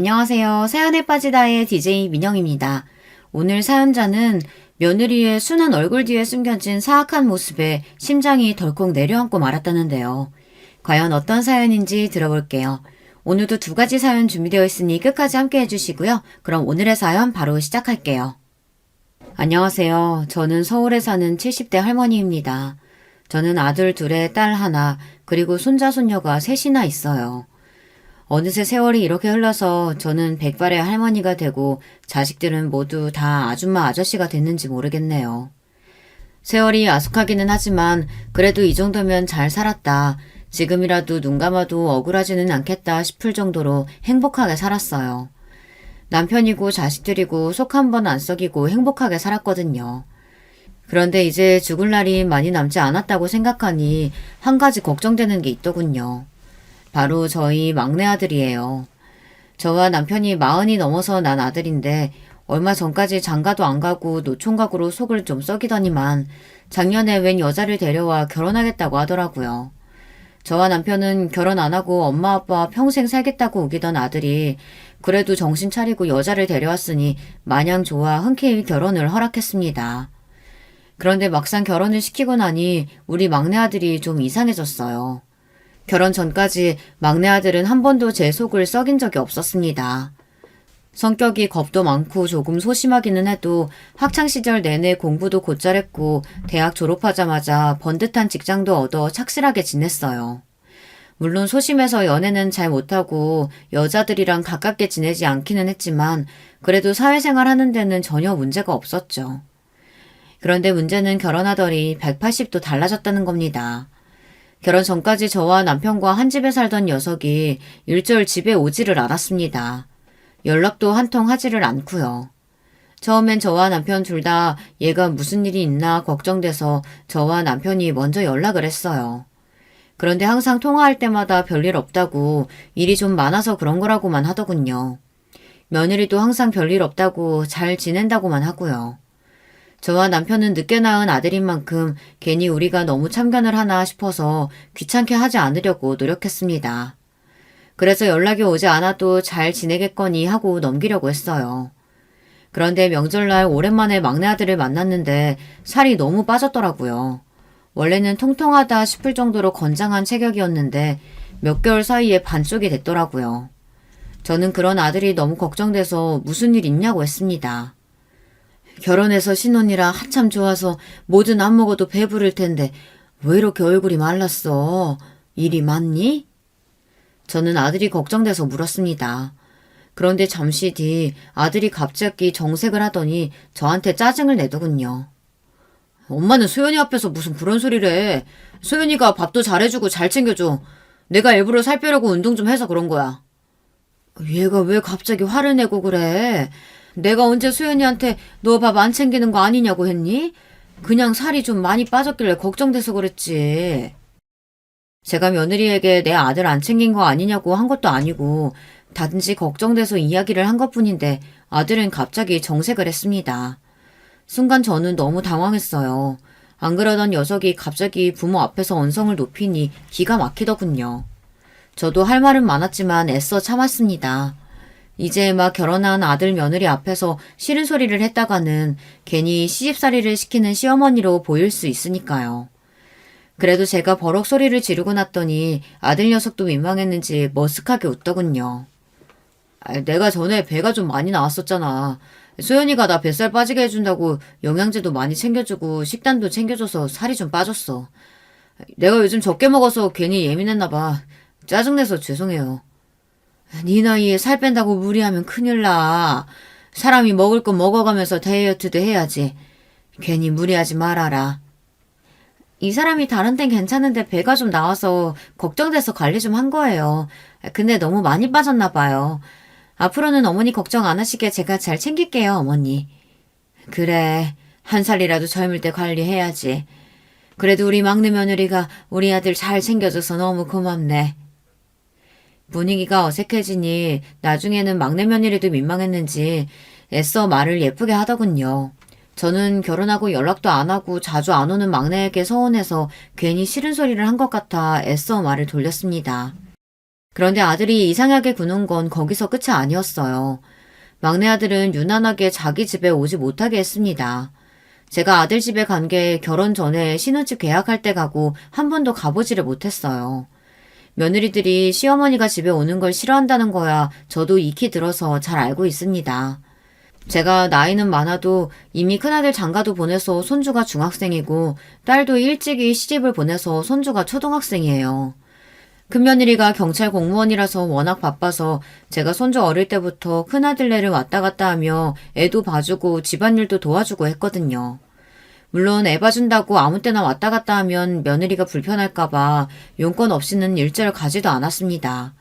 안녕하세요. 사연에 빠지다의 DJ 민영입니다. 오늘 사연자는 며느리의 순한 얼굴 뒤에 숨겨진 사악한 모습에 심장이 덜컥 내려앉고 말았다는데요. 과연 어떤 사연인지 들어볼게요. 오늘도 두 가지 사연 준비되어 있으니 끝까지 함께 해주시고요. 그럼 오늘의 사연 바로 시작할게요. 안녕하세요. 저는 서울에 사는 70대 할머니입니다. 저는 아들 둘에 딸 하나, 그리고 손자 손녀가 셋이나 있어요. 어느새 세월이 이렇게 흘러서 저는 백발의 할머니가 되고 자식들은 모두 다 아줌마 아저씨가 됐는지 모르겠네요. 세월이 야속하기는 하지만 그래도 이 정도면 잘 살았다. 지금이라도 눈 감아도 억울하지는 않겠다 싶을 정도로 행복하게 살았어요. 남편이고 자식들이고 속 한 번 안 썩이고 행복하게 살았거든요. 그런데 이제 죽을 날이 많이 남지 않았다고 생각하니 한 가지 걱정되는 게 있더군요. 바로 저희 막내 아들이에요. 저와 남편이 40이 넘어서 난 아들인데 얼마 전까지 장가도 안 가고 노총각으로 속을 좀 썩이더니만 작년에 웬 여자를 데려와 결혼하겠다고 하더라고요. 저와 남편은 결혼 안 하고 엄마 아빠 평생 살겠다고 우기던 아들이 그래도 정신 차리고 여자를 데려왔으니 마냥 좋아 흔쾌히 결혼을 허락했습니다. 그런데 막상 결혼을 시키고 나니 우리 막내 아들이 좀 이상해졌어요. 결혼 전까지 막내 아들은 한 번도 제 속을 썩인 적이 없었습니다. 성격이 겁도 많고 조금 소심하기는 해도 학창시절 내내 공부도 곧잘 했고 대학 졸업하자마자 번듯한 직장도 얻어 착실하게 지냈어요. 물론 소심해서 연애는 잘 못하고 여자들이랑 가깝게 지내지 않기는 했지만 그래도 사회생활 하는 데는 전혀 문제가 없었죠. 그런데 문제는 결혼하더니 180도 달라졌다는 겁니다. 결혼 전까지 저와 남편과 한 집에 살던 녀석이 일절 집에 오지를 않았습니다. 연락도 한 통 하지를 않고요. 처음엔 저와 남편 둘 다 얘가 무슨 일이 있나 걱정돼서 저와 남편이 먼저 연락을 했어요. 그런데 항상 통화할 때마다 별일 없다고 일이 좀 많아서 그런 거라고만 하더군요. 며느리도 항상 별일 없다고 잘 지낸다고만 하고요. 저와 남편은 늦게 낳은 아들인 만큼 괜히 우리가 너무 참견을 하나 싶어서 귀찮게 하지 않으려고 노력했습니다. 그래서 연락이 오지 않아도 잘 지내겠거니 하고 넘기려고 했어요. 그런데 명절날 오랜만에 막내 아들을 만났는데 살이 너무 빠졌더라고요. 원래는 통통하다 싶을 정도로 건장한 체격이었는데 몇 개월 사이에 반쪽이 됐더라고요. 저는 그런 아들이 너무 걱정돼서 무슨 일 있냐고 했습니다. 결혼해서 신혼이라 한참 좋아서 뭐든 안 먹어도 배부를 텐데 왜 이렇게 얼굴이 말랐어? 일이 많니? 저는 아들이 걱정돼서 물었습니다. 그런데 잠시 뒤 아들이 갑자기 정색을 하더니 저한테 짜증을 내더군요. 엄마는 소연이 앞에서 무슨 그런 소리를 해. 소연이가 밥도 잘해주고 잘 챙겨줘. 내가 일부러 살 빼려고 운동 좀 해서 그런 거야. 얘가 왜 갑자기 화를 내고 그래? 내가 언제 수연이한테 너 밥 안 챙기는 거 아니냐고 했니? 그냥 살이 좀 많이 빠졌길래 걱정돼서 그랬지. 제가 며느리에게 내 아들 안 챙긴 거 아니냐고 한 것도 아니고 단지 걱정돼서 이야기를 한 것뿐인데 아들은 갑자기 정색을 했습니다. 순간 저는 너무 당황했어요. 안 그러던 녀석이 갑자기 부모 앞에서 언성을 높이니 기가 막히더군요. 저도 할 말은 많았지만 애써 참았습니다. 이제 막 결혼한 아들 며느리 앞에서 싫은 소리를 했다가는 괜히 시집살이를 시키는 시어머니로 보일 수 있으니까요. 그래도 제가 버럭 소리를 지르고 났더니 아들 녀석도 민망했는지 머쓱하게 웃더군요. 내가 전에 배가 좀 많이 나왔었잖아. 소연이가 나 뱃살 빠지게 해준다고 영양제도 많이 챙겨주고 식단도 챙겨줘서 살이 좀 빠졌어. 내가 요즘 적게 먹어서 괜히 예민했나 봐. 짜증내서 죄송해요. 네 나이에 살 뺀다고 무리하면 큰일 나. 사람이 먹을 거 먹어가면서 다이어트도 해야지. 괜히 무리하지 말아라. 이 사람이 다른 땐 괜찮은데 배가 좀 나와서 걱정돼서 관리 좀 한 거예요. 근데 너무 많이 빠졌나 봐요. 앞으로는 어머니 걱정 안 하시게 제가 잘 챙길게요, 어머니. 그래, 한 살이라도 젊을 때 관리해야지. 그래도 우리 막내 며느리가 우리 아들 잘 챙겨줘서 너무 고맙네. 분위기가 어색해지니 나중에는 막내 며느리도 민망했는지 애써 말을 예쁘게 하더군요. 저는 결혼하고 연락도 안 하고 자주 안 오는 막내에게 서운해서 괜히 싫은 소리를 한 것 같아 애써 말을 돌렸습니다. 그런데 아들이 이상하게 구는 건 거기서 끝이 아니었어요. 막내 아들은 유난하게 자기 집에 오지 못하게 했습니다. 제가 아들 집에 간 게 결혼 전에 신혼집 계약할 때 가고 한 번도 가보지를 못했어요. 며느리들이 시어머니가 집에 오는 걸 싫어한다는 거야 저도 익히 들어서 잘 알고 있습니다. 제가 나이는 많아도 이미 큰아들 장가도 보내서 손주가 중학생이고 딸도 일찍이 시집을 보내서 손주가 초등학생이에요. 큰며느리가 경찰 공무원이라서 워낙 바빠서 제가 손주 어릴 때부터 큰아들네를 왔다 갔다 하며 애도 봐주고 집안일도 도와주고 했거든요. 물론 애 봐준다고 아무 때나 왔다 갔다 하면 며느리가 불편할까봐 용건 없이는 일절 가지도 않았습니다.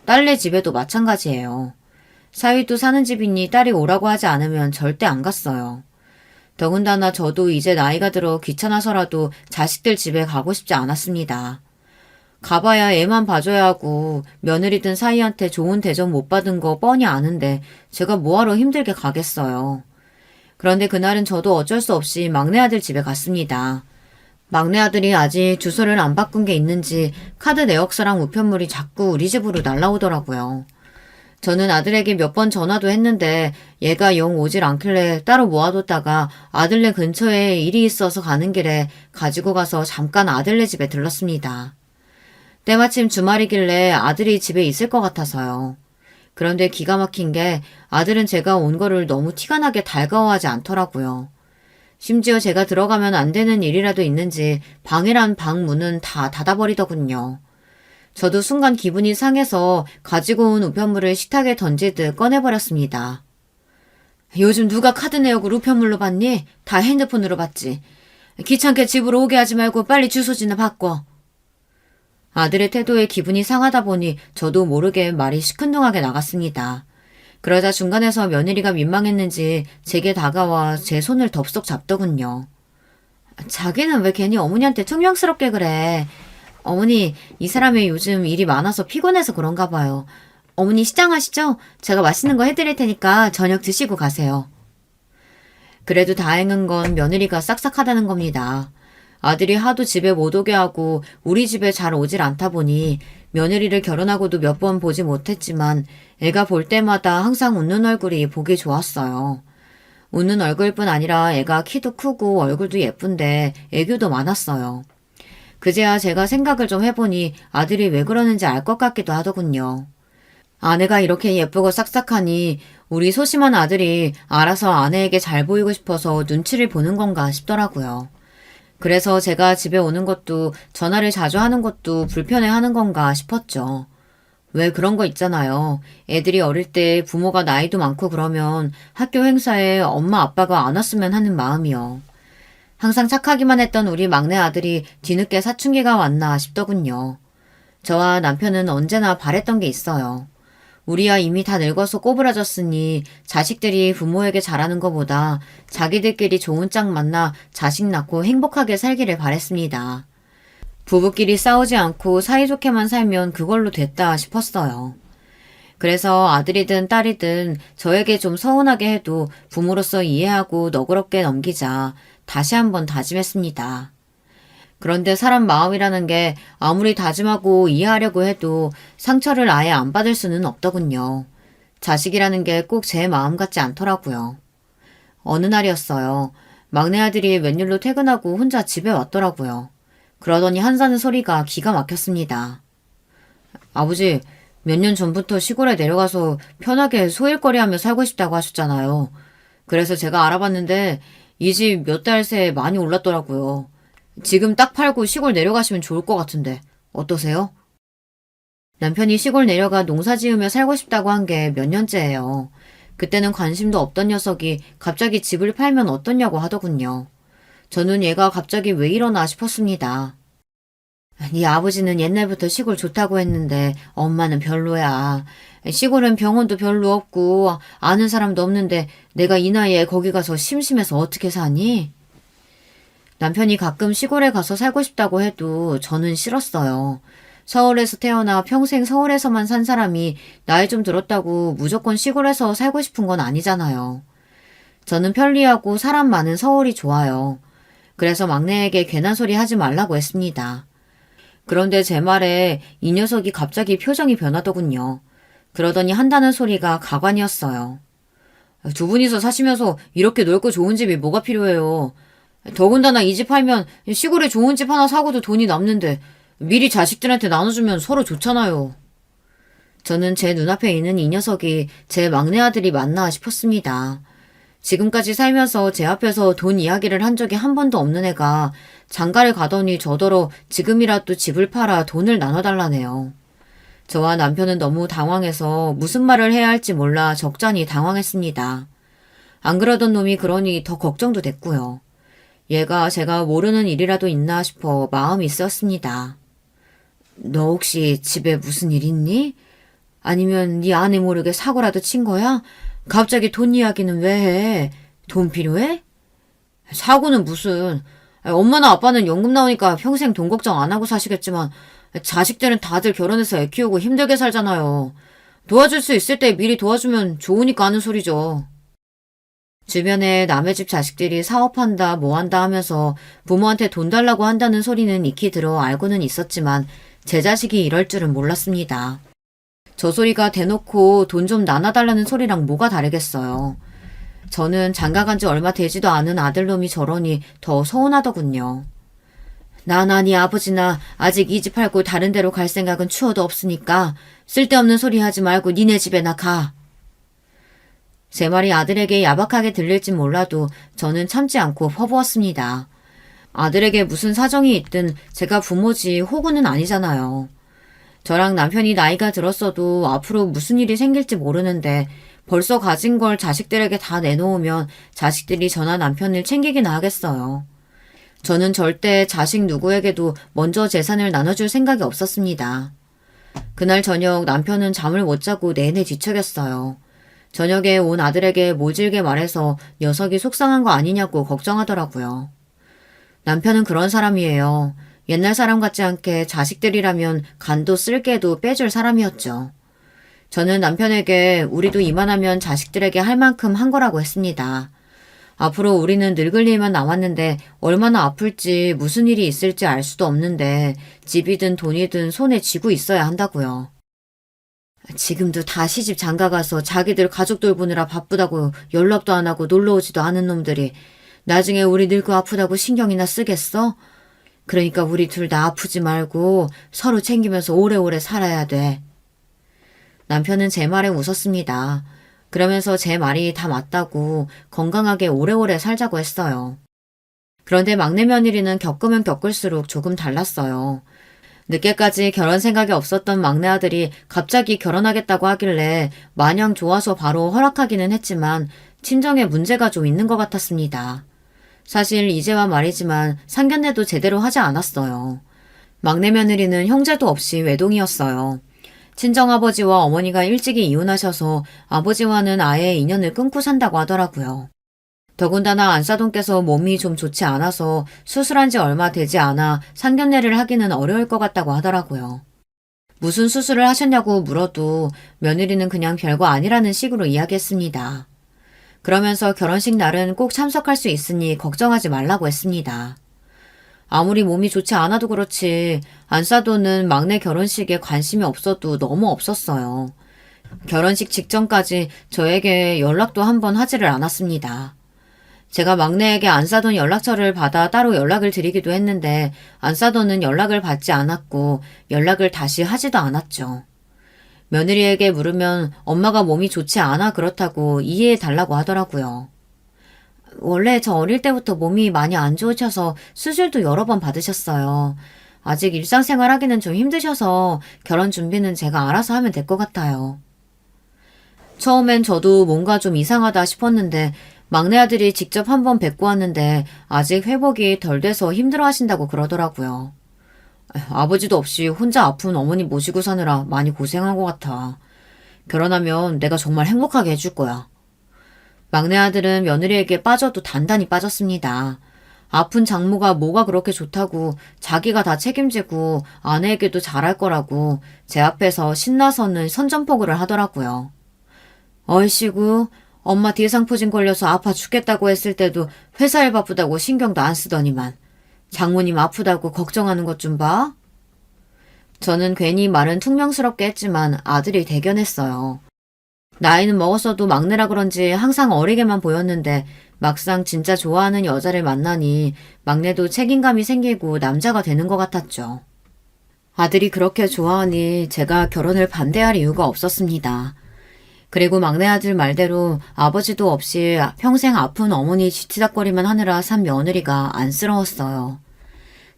딸네 집에도 마찬가지예요. 사위도 사는 집이니 딸이 오라고 하지 않으면 절대 안 갔어요. 더군다나 저도 이제 나이가 들어 귀찮아서라도 자식들 집에 가고 싶지 않았습니다. 가봐야 애만 봐줘야 하고 며느리든 사위한테 좋은 대접 못 받은 거 뻔히 아는데 제가 뭐하러 힘들게 가겠어요. 그런데 그날은 저도 어쩔 수 없이 막내 아들 집에 갔습니다. 막내 아들이 아직 주소를 안 바꾼 게 있는지 카드 내역서랑 우편물이 자꾸 우리 집으로 날라오더라고요. 저는 아들에게 몇 번 전화도 했는데 얘가 영 오질 않길래 따로 모아뒀다가 아들네 근처에 일이 있어서 가는 길에 가지고 가서 잠깐 아들네 집에 들렀습니다. 때마침 주말이길래 아들이 집에 있을 것 같아서요. 그런데 기가 막힌 게 아들은 제가 온 거를 너무 티가 나게 달가워하지 않더라고요. 심지어 제가 들어가면 안 되는 일이라도 있는지 방이란 방 문은 다 닫아버리더군요. 저도 순간 기분이 상해서 가지고 온 우편물을 식탁에 던지듯 꺼내버렸습니다. 요즘 누가 카드 내역을 우편물로 받니? 다 핸드폰으로 받지. 귀찮게 집으로 오게 하지 말고 빨리 주소지나 바꿔. 아들의 태도에 기분이 상하다 보니 저도 모르게 말이 시큰둥하게 나갔습니다. 그러자 중간에서 며느리가 민망했는지 제게 다가와 제 손을 덥석 잡더군요. 자기는 왜 괜히 어머니한테 퉁명스럽게 그래. 어머니, 이 사람이 요즘 일이 많아서 피곤해서 그런가 봐요. 어머니 시장하시죠? 제가 맛있는 거 해드릴 테니까 저녁 드시고 가세요. 그래도 다행인 건 며느리가 싹싹하다는 겁니다. 아들이 하도 집에 못 오게 하고 우리 집에 잘 오질 않다 보니 며느리를 결혼하고도 몇 번 보지 못했지만 애가 볼 때마다 항상 웃는 얼굴이 보기 좋았어요. 웃는 얼굴뿐 아니라 애가 키도 크고 얼굴도 예쁜데 애교도 많았어요. 그제야 제가 생각을 좀 해보니 아들이 왜 그러는지 알 것 같기도 하더군요. 아내가 이렇게 예쁘고 싹싹하니 우리 소심한 아들이 알아서 아내에게 잘 보이고 싶어서 눈치를 보는 건가 싶더라고요. 그래서 제가 집에 오는 것도 전화를 자주 하는 것도 불편해하는 건가 싶었죠. 왜 그런 거 있잖아요. 애들이 어릴 때 부모가 나이도 많고 그러면 학교 행사에 엄마 아빠가 안 왔으면 하는 마음이요. 항상 착하기만 했던 우리 막내 아들이 뒤늦게 사춘기가 왔나 싶더군요. 저와 남편은 언제나 바랬던 게 있어요. 우리야 이미 다 늙어서 꼬부라졌으니 자식들이 부모에게 잘하는 것보다 자기들끼리 좋은 짝 만나 자식 낳고 행복하게 살기를 바랬습니다. 부부끼리 싸우지 않고 사이좋게만 살면 그걸로 됐다 싶었어요. 그래서 아들이든 딸이든 저에게 좀 서운하게 해도 부모로서 이해하고 너그럽게 넘기자 다시 한번 다짐했습니다. 그런데 사람 마음이라는 게 아무리 다짐하고 이해하려고 해도 상처를 아예 안 받을 수는 없더군요. 자식이라는 게 꼭 제 마음 같지 않더라고요. 어느 날이었어요. 막내 아들이 웬일로 퇴근하고 혼자 집에 왔더라고요. 그러더니 한사는 소리가 기가 막혔습니다. 아버지, 몇 년 전부터 시골에 내려가서 편하게 소일거리하며 살고 싶다고 하셨잖아요. 그래서 제가 알아봤는데 이 집 몇 달 새에 많이 올랐더라고요. 지금 딱 팔고 시골 내려가시면 좋을 것 같은데 어떠세요? 남편이 시골 내려가 농사 지으며 살고 싶다고 한 게 몇 년째예요. 그때는 관심도 없던 녀석이 갑자기 집을 팔면 어떠냐고 하더군요. 저는 얘가 갑자기 왜 이러나 싶었습니다. 네 아버지는 옛날부터 시골 좋다고 했는데 엄마는 별로야. 시골은 병원도 별로 없고 아는 사람도 없는데 내가 이 나이에 거기 가서 심심해서 어떻게 사니? 남편이 가끔 시골에 가서 살고 싶다고 해도 저는 싫었어요. 서울에서 태어나 평생 서울에서만 산 사람이 나이 좀 들었다고 무조건 시골에서 살고 싶은 건 아니잖아요. 저는 편리하고 사람 많은 서울이 좋아요. 그래서 막내에게 괜한 소리 하지 말라고 했습니다. 그런데 제 말에 이 녀석이 갑자기 표정이 변하더군요. 그러더니 한다는 소리가 가관이었어요. 두 분이서 사시면서 이렇게 넓고 좋은 집이 뭐가 필요해요. 더군다나 이 집 팔면 시골에 좋은 집 하나 사고도 돈이 남는데 미리 자식들한테 나눠주면 서로 좋잖아요. 저는 제 눈앞에 있는 이 녀석이 제 막내 아들이 맞나 싶었습니다. 지금까지 살면서 제 앞에서 돈 이야기를 한 적이 한 번도 없는 애가 장가를 가더니 저더러 지금이라도 집을 팔아 돈을 나눠달라네요. 저와 남편은 너무 당황해서 무슨 말을 해야 할지 몰라 적잖이 당황했습니다. 안 그러던 놈이 그러니 더 걱정도 됐고요. 얘가 제가 모르는 일이라도 있나 싶어 마음이 쓰였습니다. 너 혹시 집에 무슨 일 있니? 아니면 네 아내 모르게 사고라도 친 거야? 갑자기 돈 이야기는 왜 해? 돈 필요해? 사고는 무슨. 엄마나 아빠는 연금 나오니까 평생 돈 걱정 안 하고 사시겠지만 자식들은 다들 결혼해서 애 키우고 힘들게 살잖아요. 도와줄 수 있을 때 미리 도와주면 좋으니까 하는 소리죠. 주변에 남의 집 자식들이 사업한다 뭐한다 하면서 부모한테 돈 달라고 한다는 소리는 익히 들어 알고는 있었지만 제 자식이 이럴 줄은 몰랐습니다. 저 소리가 대놓고 돈 좀 나눠달라는 소리랑 뭐가 다르겠어요. 저는 장가간 지 얼마 되지도 않은 아들놈이 저러니 더 서운하더군요. 나나 네 아버지나 아직 이 집 팔고 다른 데로 갈 생각은 추워도 없으니까 쓸데없는 소리 하지 말고 니네 집에나 가. 제 말이 아들에게 야박하게 들릴진 몰라도 저는 참지 않고 퍼부었습니다. 아들에게 무슨 사정이 있든 제가 부모지 호구는 아니잖아요. 저랑 남편이 나이가 들었어도 앞으로 무슨 일이 생길지 모르는데 벌써 가진 걸 자식들에게 다 내놓으면 자식들이 저나 남편을 챙기기나 하겠어요. 저는 절대 자식 누구에게도 먼저 재산을 나눠줄 생각이 없었습니다. 그날 저녁 남편은 잠을 못 자고 내내 뒤척였어요. 저녁에 온 아들에게 모질게 말해서 녀석이 속상한 거 아니냐고 걱정하더라고요. 남편은 그런 사람이에요. 옛날 사람 같지 않게 자식들이라면 간도 쓸개도 빼줄 사람이었죠. 저는 남편에게 우리도 이만하면 자식들에게 할 만큼 한 거라고 했습니다. 앞으로 우리는 늙을 일만 남았는데 얼마나 아플지 무슨 일이 있을지 알 수도 없는데 집이든 돈이든 손에 쥐고 있어야 한다고요. 지금도 다 시집 장가가서 자기들 가족 돌보느라 바쁘다고 연락도 안 하고 놀러오지도 않은 놈들이 나중에 우리 늙고 아프다고 신경이나 쓰겠어? 그러니까 우리 둘 다 아프지 말고 서로 챙기면서 오래오래 살아야 돼. 남편은 제 말에 웃었습니다. 그러면서 제 말이 다 맞다고 건강하게 오래오래 살자고 했어요. 그런데 막내 며느리는 겪으면 겪을수록 조금 달랐어요. 늦게까지 결혼 생각이 없었던 막내 아들이 갑자기 결혼하겠다고 하길래 마냥 좋아서 바로 허락하기는 했지만 친정에 문제가 좀 있는 것 같았습니다. 사실 이제와 말이지만 상견례도 제대로 하지 않았어요. 막내 며느리는 형제도 없이 외동이었어요. 친정아버지와 어머니가 일찍이 이혼하셔서 아버지와는 아예 인연을 끊고 산다고 하더라고요. 더군다나 안사돈께서 몸이 좀 좋지 않아서 수술한 지 얼마 되지 않아 상견례를 하기는 어려울 것 같다고 하더라고요. 무슨 수술을 하셨냐고 물어도 며느리는 그냥 별거 아니라는 식으로 이야기했습니다. 그러면서 결혼식 날은 꼭 참석할 수 있으니 걱정하지 말라고 했습니다. 아무리 몸이 좋지 않아도 그렇지 안사돈은 막내 결혼식에 관심이 없어도 너무 없었어요. 결혼식 직전까지 저에게 연락도 한 번 하지를 않았습니다. 제가 막내에게 안사돈 연락처를 받아 따로 연락을 드리기도 했는데 안사돈은 연락을 받지 않았고 연락을 다시 하지도 않았죠. 며느리에게 물으면 엄마가 몸이 좋지 않아 그렇다고 이해해 달라고 하더라고요. 원래 저 어릴 때부터 몸이 많이 안 좋으셔서 수술도 여러 번 받으셨어요. 아직 일상생활 하기는 좀 힘드셔서 결혼 준비는 제가 알아서 하면 될 것 같아요. 처음엔 저도 뭔가 좀 이상하다 싶었는데 막내 아들이 직접 한번 뵙고 왔는데 아직 회복이 덜 돼서 힘들어 하신다고 그러더라고요. 아버지도 없이 혼자 아픈 어머니 모시고 사느라 많이 고생한 것 같아. 결혼하면 내가 정말 행복하게 해줄 거야. 막내 아들은 며느리에게 빠져도 단단히 빠졌습니다. 아픈 장모가 뭐가 그렇게 좋다고 자기가 다 책임지고 아내에게도 잘할 거라고 제 앞에서 신나서는 선전포고를 하더라고요. 얼씨구, 엄마 뒤상포진 걸려서 아파 죽겠다고 했을 때도 회사 일 바쁘다고 신경도 안 쓰더니만 장모님 아프다고 걱정하는 것 좀 봐. 저는 괜히 말은 퉁명스럽게 했지만 아들이 대견했어요. 나이는 먹었어도 막내라 그런지 항상 어리게만 보였는데 막상 진짜 좋아하는 여자를 만나니 막내도 책임감이 생기고 남자가 되는 것 같았죠. 아들이 그렇게 좋아하니 제가 결혼을 반대할 이유가 없었습니다. 그리고 막내 아들 말대로 아버지도 없이 평생 아픈 어머니 쥐치닥거리만 하느라 산 며느리가 안쓰러웠어요.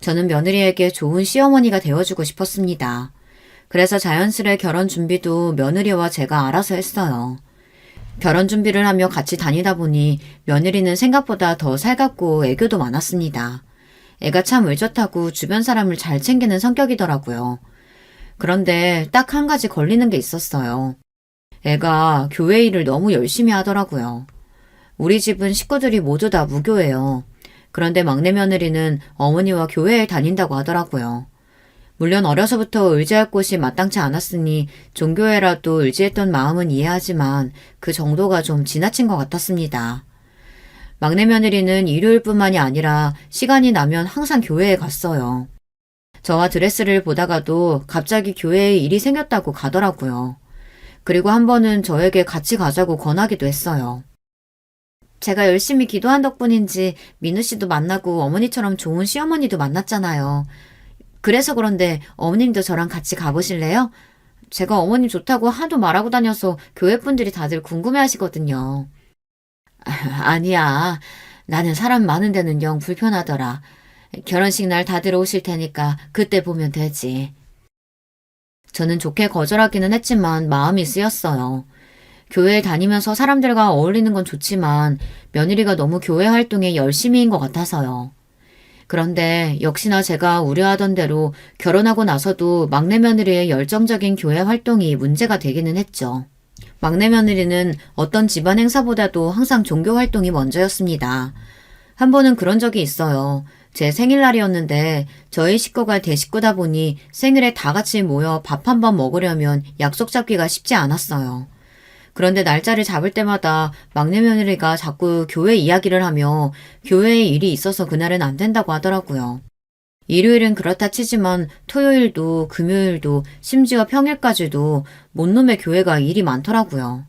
저는 며느리에게 좋은 시어머니가 되어주고 싶었습니다. 그래서 자연스레 결혼 준비도 며느리와 제가 알아서 했어요. 결혼 준비를 하며 같이 다니다 보니 며느리는 생각보다 더 살갑고 애교도 많았습니다. 애가 참 의젓하고 주변 사람을 잘 챙기는 성격이더라고요. 그런데 딱 한 가지 걸리는 게 있었어요. 애가 교회 일을 너무 열심히 하더라고요. 우리 집은 식구들이 모두 다 무교예요. 그런데 막내 며느리는 어머니와 교회에 다닌다고 하더라고요. 물론 어려서부터 의지할 곳이 마땅치 않았으니 종교회라도 의지했던 마음은 이해하지만 그 정도가 좀 지나친 것 같았습니다. 막내 며느리는 일요일뿐만이 아니라 시간이 나면 항상 교회에 갔어요. 저와 드레스를 보다가도 갑자기 교회에 일이 생겼다고 가더라고요. 그리고 한 번은 저에게 같이 가자고 권하기도 했어요. 제가 열심히 기도한 덕분인지 민우 씨도 만나고 어머니처럼 좋은 시어머니도 만났잖아요. 그래서 그런데 어머님도 저랑 같이 가보실래요? 제가 어머님 좋다고 하도 말하고 다녀서 교회 분들이 다들 궁금해 하시거든요. 아니야. 나는 사람 많은 데는 영 불편하더라. 결혼식 날 다들 오실 테니까 그때 보면 되지. 저는 좋게 거절하기는 했지만 마음이 쓰였어요. 교회에 다니면서 사람들과 어울리는 건 좋지만 며느리가 너무 교회 활동에 열심히인 것 같아서요. 그런데 역시나 제가 우려하던 대로 결혼하고 나서도 막내 며느리의 열정적인 교회 활동이 문제가 되기는 했죠. 막내 며느리는 어떤 집안 행사보다도 항상 종교 활동이 먼저였습니다. 한 번은 그런 적이 있어요. 제 생일날이었는데 저희 식구가 대식구다 보니 생일에 다 같이 모여 밥 한 번 먹으려면 약속 잡기가 쉽지 않았어요. 그런데 날짜를 잡을 때마다 막내 며느리가 자꾸 교회 이야기를 하며 교회에 일이 있어서 그날은 안 된다고 하더라고요. 일요일은 그렇다 치지만 토요일도 금요일도 심지어 평일까지도 못놈의 교회가 일이 많더라고요.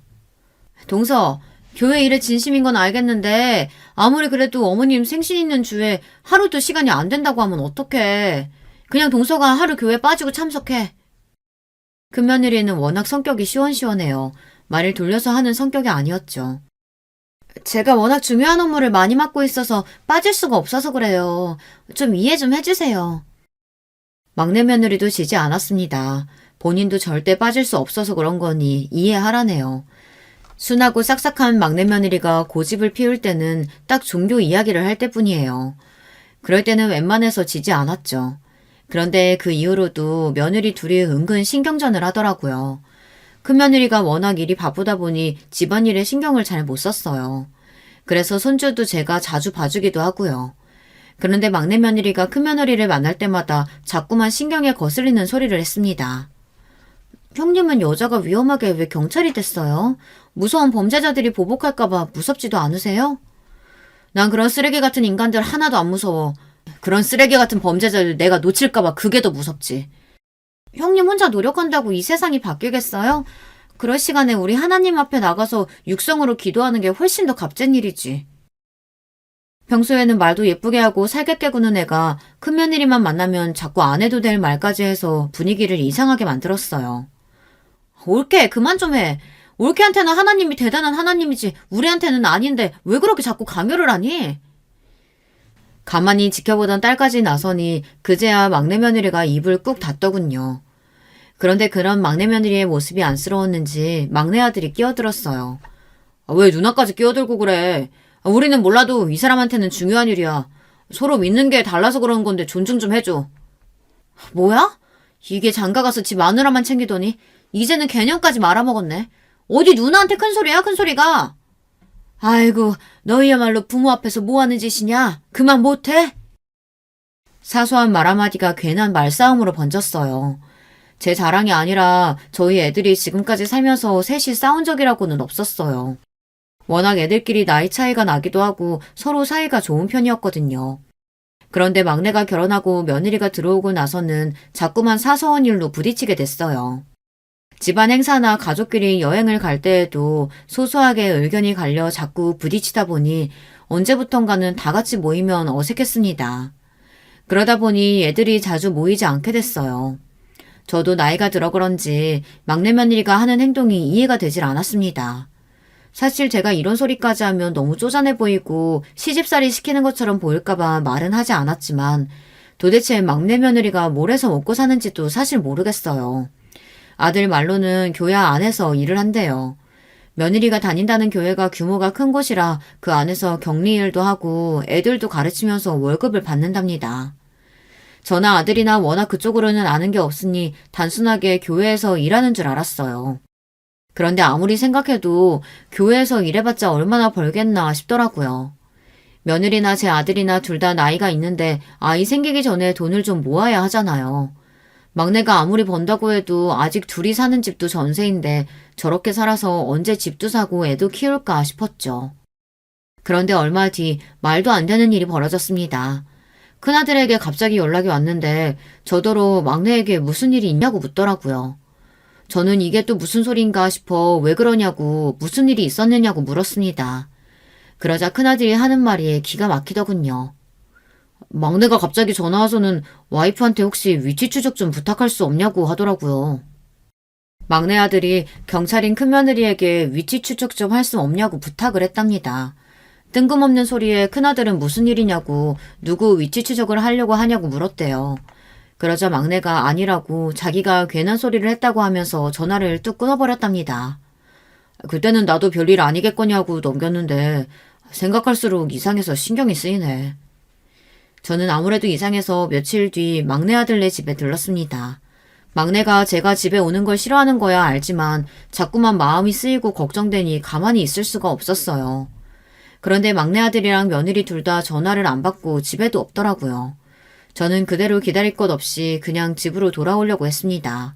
동서, 교회 일에 진심인 건 알겠는데 아무리 그래도 어머님 생신 있는 주에 하루도 시간이 안 된다고 하면 어떡해. 그냥 동서가 하루 교회 빠지고 참석해. 큰며느리는 워낙 성격이 시원시원해요. 말을 돌려서 하는 성격이 아니었죠. 제가 워낙 중요한 업무를 많이 맡고 있어서 빠질 수가 없어서 그래요. 좀 이해 좀 해주세요. 막내 며느리도 지지 않았습니다. 본인도 절대 빠질 수 없어서 그런 거니 이해하라네요. 순하고 싹싹한 막내 며느리가 고집을 피울 때는 딱 종교 이야기를 할 때뿐이에요. 그럴 때는 웬만해서 지지 않았죠. 그런데 그 이후로도 며느리 둘이 은근 신경전을 하더라고요. 큰며느리가 워낙 일이 바쁘다 보니 집안일에 신경을 잘 못 썼어요. 그래서 손주도 제가 자주 봐주기도 하고요. 그런데 막내 며느리가 큰며느리를 만날 때마다 자꾸만 신경에 거슬리는 소리를 했습니다. 형님은 여자가 위험하게 왜 경찰이 됐어요? 무서운 범죄자들이 보복할까봐 무섭지도 않으세요? 난 그런 쓰레기 같은 인간들 하나도 안 무서워. 그런 쓰레기 같은 범죄자들 내가 놓칠까봐 그게 더 무섭지. 형님 혼자 노력한다고 이 세상이 바뀌겠어요? 그럴 시간에 우리 하나님 앞에 나가서 육성으로 기도하는 게 훨씬 더 값진 일이지. 평소에는 말도 예쁘게 하고 살갑게 구는 애가 큰며느리만 만나면 자꾸 안 해도 될 말까지 해서 분위기를 이상하게 만들었어요. 올케 그만 좀 해. 올케한테는 하나님이 대단한 하나님이지 우리한테는 아닌데 왜 그렇게 자꾸 강요를 하니? 가만히 지켜보던 딸까지 나서니 그제야 막내 며느리가 입을 꾹 닫더군요. 그런데 그런 막내 며느리의 모습이 안쓰러웠는지 막내 아들이 끼어들었어요. 왜 누나까지 끼어들고 그래? 우리는 몰라도 이 사람한테는 중요한 일이야. 서로 믿는 게 달라서 그러는 건데 존중 좀 해줘. 뭐야? 이게 장가가서 집 마누라만 챙기더니 이제는 개념까지 말아먹었네. 어디 누나한테 큰 소리야 큰 소리가. 아이고 너희야말로 부모 앞에서 뭐하는 짓이냐? 그만 못해? 사소한 말 한마디가 괜한 말싸움으로 번졌어요. 제 자랑이 아니라 저희 애들이 지금까지 살면서 셋이 싸운 적이라고는 없었어요. 워낙 애들끼리 나이 차이가 나기도 하고 서로 사이가 좋은 편이었거든요. 그런데 막내가 결혼하고 며느리가 들어오고 나서는 자꾸만 사소한 일로 부딪히게 됐어요. 집안 행사나 가족끼리 여행을 갈 때에도 소소하게 의견이 갈려 자꾸 부딪히다 보니 언제부턴가는 다 같이 모이면 어색했습니다. 그러다 보니 애들이 자주 모이지 않게 됐어요. 저도 나이가 들어 그런지 막내 며느리가 하는 행동이 이해가 되질 않았습니다. 사실 제가 이런 소리까지 하면 너무 쪼잔해 보이고 시집살이 시키는 것처럼 보일까봐 말은 하지 않았지만 도대체 막내 며느리가 뭘 해서 먹고 사는지도 사실 모르겠어요. 아들 말로는 교회 안에서 일을 한대요. 며느리가 다닌다는 교회가 규모가 큰 곳이라 그 안에서 격리일도 하고 애들도 가르치면서 월급을 받는답니다. 저나 아들이나 워낙 그쪽으로는 아는 게 없으니 단순하게 교회에서 일하는 줄 알았어요. 그런데 아무리 생각해도 교회에서 일해봤자 얼마나 벌겠나 싶더라고요. 며느리나 제 아들이나 둘 다 나이가 있는데 아이 생기기 전에 돈을 좀 모아야 하잖아요. 막내가 아무리 번다고 해도 아직 둘이 사는 집도 전세인데 저렇게 살아서 언제 집도 사고 애도 키울까 싶었죠. 그런데 얼마 뒤 말도 안 되는 일이 벌어졌습니다. 큰아들에게 갑자기 연락이 왔는데 저더러 막내에게 무슨 일이 있냐고 묻더라고요. 저는 이게 또 무슨 소린가 싶어 왜 그러냐고 무슨 일이 있었느냐고 물었습니다. 그러자 큰아들이 하는 말이 기가 막히더군요. 막내가 갑자기 전화와서는 와이프한테 혹시 위치 추적 좀 부탁할 수 없냐고 하더라고요. 막내 아들이 경찰인 큰며느리에게 위치 추적 좀 할 수 없냐고 부탁을 했답니다. 뜬금없는 소리에 큰아들은 무슨 일이냐고 누구 위치 추적을 하려고 하냐고 물었대요. 그러자 막내가 아니라고 자기가 괜한 소리를 했다고 하면서 전화를 뚝 끊어버렸답니다. 그때는 나도 별일 아니겠거냐고 넘겼는데 생각할수록 이상해서 신경이 쓰이네. 저는 아무래도 이상해서 며칠 뒤 막내 아들네 집에 들렀습니다. 막내가 제가 집에 오는 걸 싫어하는 거야 알지만 자꾸만 마음이 쓰이고 걱정되니 가만히 있을 수가 없었어요. 그런데 막내 아들이랑 며느리 둘 다 전화를 안 받고 집에도 없더라고요. 저는 그대로 기다릴 것 없이 그냥 집으로 돌아오려고 했습니다.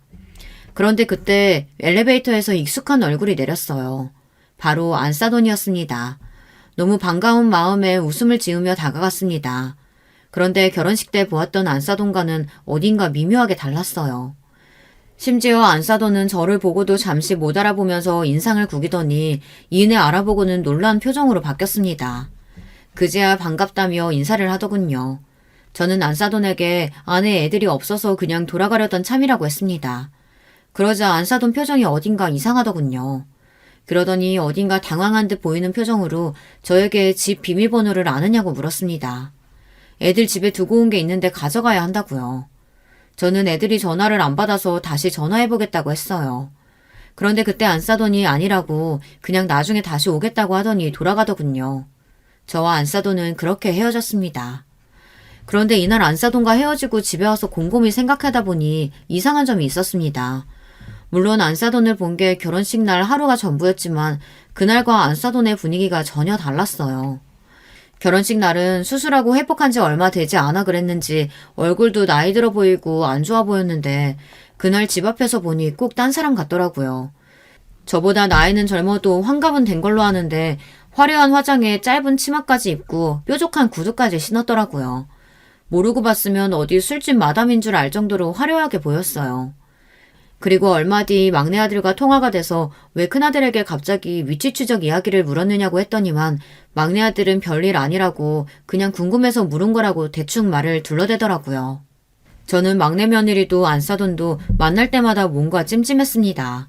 그런데 그때 엘리베이터에서 익숙한 얼굴이 내렸어요. 바로 안사돈이었습니다. 너무 반가운 마음에 웃음을 지으며 다가갔습니다. 그런데 결혼식 때 보았던 안사돈과는 어딘가 미묘하게 달랐어요. 심지어 안사돈은 저를 보고도 잠시 못 알아보면서 인상을 구기더니 이내 알아보고는 놀란 표정으로 바뀌었습니다. 그제야 반갑다며 인사를 하더군요. 저는 안사돈에게 아내 애들이 없어서 그냥 돌아가려던 참이라고 했습니다. 그러자 안사돈 표정이 어딘가 이상하더군요. 그러더니 어딘가 당황한 듯 보이는 표정으로 저에게 집 비밀번호를 아느냐고 물었습니다. 애들 집에 두고 온 게 있는데 가져가야 한다고요. 저는 애들이 전화를 안 받아서 다시 전화해보겠다고 했어요. 그런데 그때 안사돈이 아니라고 그냥 나중에 다시 오겠다고 하더니 돌아가더군요. 저와 안사돈은 그렇게 헤어졌습니다. 그런데 이날 안사돈과 헤어지고 집에 와서 곰곰이 생각하다 보니 이상한 점이 있었습니다. 물론 안사돈을 본 게 결혼식 날 하루가 전부였지만 그날과 안사돈의 분위기가 전혀 달랐어요. 결혼식 날은 수술하고 회복한 지 얼마 되지 않아 그랬는지 얼굴도 나이 들어 보이고 안 좋아 보였는데 그날 집 앞에서 보니 꼭 딴 사람 같더라고요. 저보다 나이는 젊어도 환갑은 된 걸로 아는데 화려한 화장에 짧은 치마까지 입고 뾰족한 구두까지 신었더라고요. 모르고 봤으면 어디 술집 마담인 줄 알 정도로 화려하게 보였어요. 그리고 얼마 뒤 막내 아들과 통화가 돼서 왜 큰아들에게 갑자기 위치 추적 이야기를 물었느냐고 했더니만 막내 아들은 별일 아니라고 그냥 궁금해서 물은 거라고 대충 말을 둘러대더라고요. 저는 막내 며느리도 안사돈도 만날 때마다 뭔가 찜찜했습니다.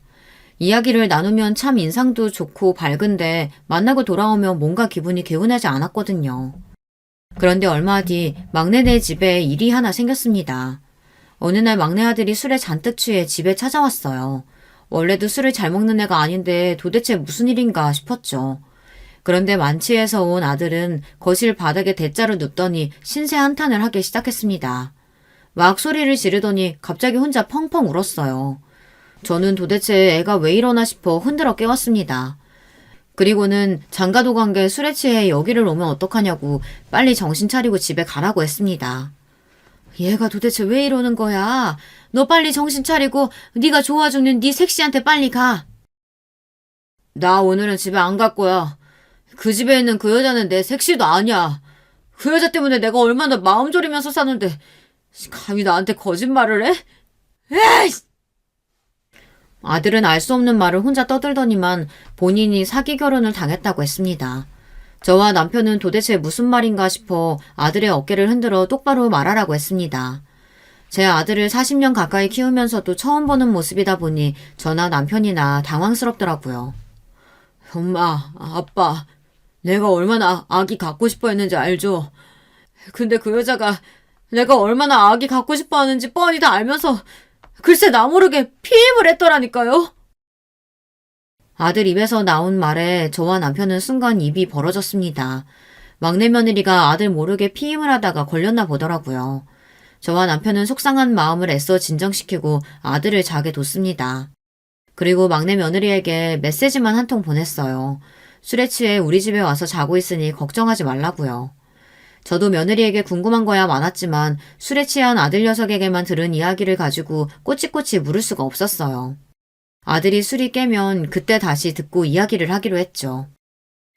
이야기를 나누면 참 인상도 좋고 밝은데 만나고 돌아오면 뭔가 기분이 개운하지 않았거든요. 그런데 얼마 뒤 막내네 집에 일이 하나 생겼습니다. 어느 날 막내 아들이 술에 잔뜩 취해 집에 찾아왔어요. 원래도 술을 잘 먹는 애가 아닌데 도대체 무슨 일인가 싶었죠. 그런데 만취해서 온 아들은 거실 바닥에 대자로 눕더니 신세 한탄을 하기 시작했습니다. 막 소리를 지르더니 갑자기 혼자 펑펑 울었어요. 저는 도대체 애가 왜 이러나 싶어 흔들어 깨웠습니다. 그리고는 장가도 간 게 술에 취해 여기를 오면 어떡하냐고 빨리 정신 차리고 집에 가라고 했습니다. 얘가 도대체 왜 이러는 거야? 너 빨리 정신 차리고 네가 좋아 죽는 네 색시한테 빨리 가. 나 오늘은 집에 안 갈 거야. 그 집에 있는 그 여자는 내 색시도 아니야. 그 여자 때문에 내가 얼마나 마음 졸이면서 사는데 감히 나한테 거짓말을 해? 에이! 아들은 알 수 없는 말을 혼자 떠들더니만 본인이 사기 결혼을 당했다고 했습니다. 저와 남편은 도대체 무슨 말인가 싶어 아들의 어깨를 흔들어 똑바로 말하라고 했습니다. 제 아들을 40년 가까이 키우면서도 처음 보는 모습이다 보니 저나 남편이나 당황스럽더라고요. 엄마, 아빠, 내가 얼마나 아기 갖고 싶어 했는지 알죠? 근데 그 여자가 내가 얼마나 아기 갖고 싶어 하는지 뻔히 다 알면서 글쎄 나 모르게 피임을 했더라니까요. 아들 입에서 나온 말에 저와 남편은 순간 입이 벌어졌습니다. 막내 며느리가 아들 모르게 피임을 하다가 걸렸나 보더라고요. 저와 남편은 속상한 마음을 애써 진정시키고 아들을 자게 뒀습니다. 그리고 막내 며느리에게 메시지만 한 통 보냈어요. 술에 취해 우리 집에 와서 자고 있으니 걱정하지 말라고요. 저도 며느리에게 궁금한 거야 많았지만 술에 취한 아들 녀석에게만 들은 이야기를 가지고 꼬치꼬치 물을 수가 없었어요. 아들이 술이 깨면 그때 다시 듣고 이야기를 하기로 했죠.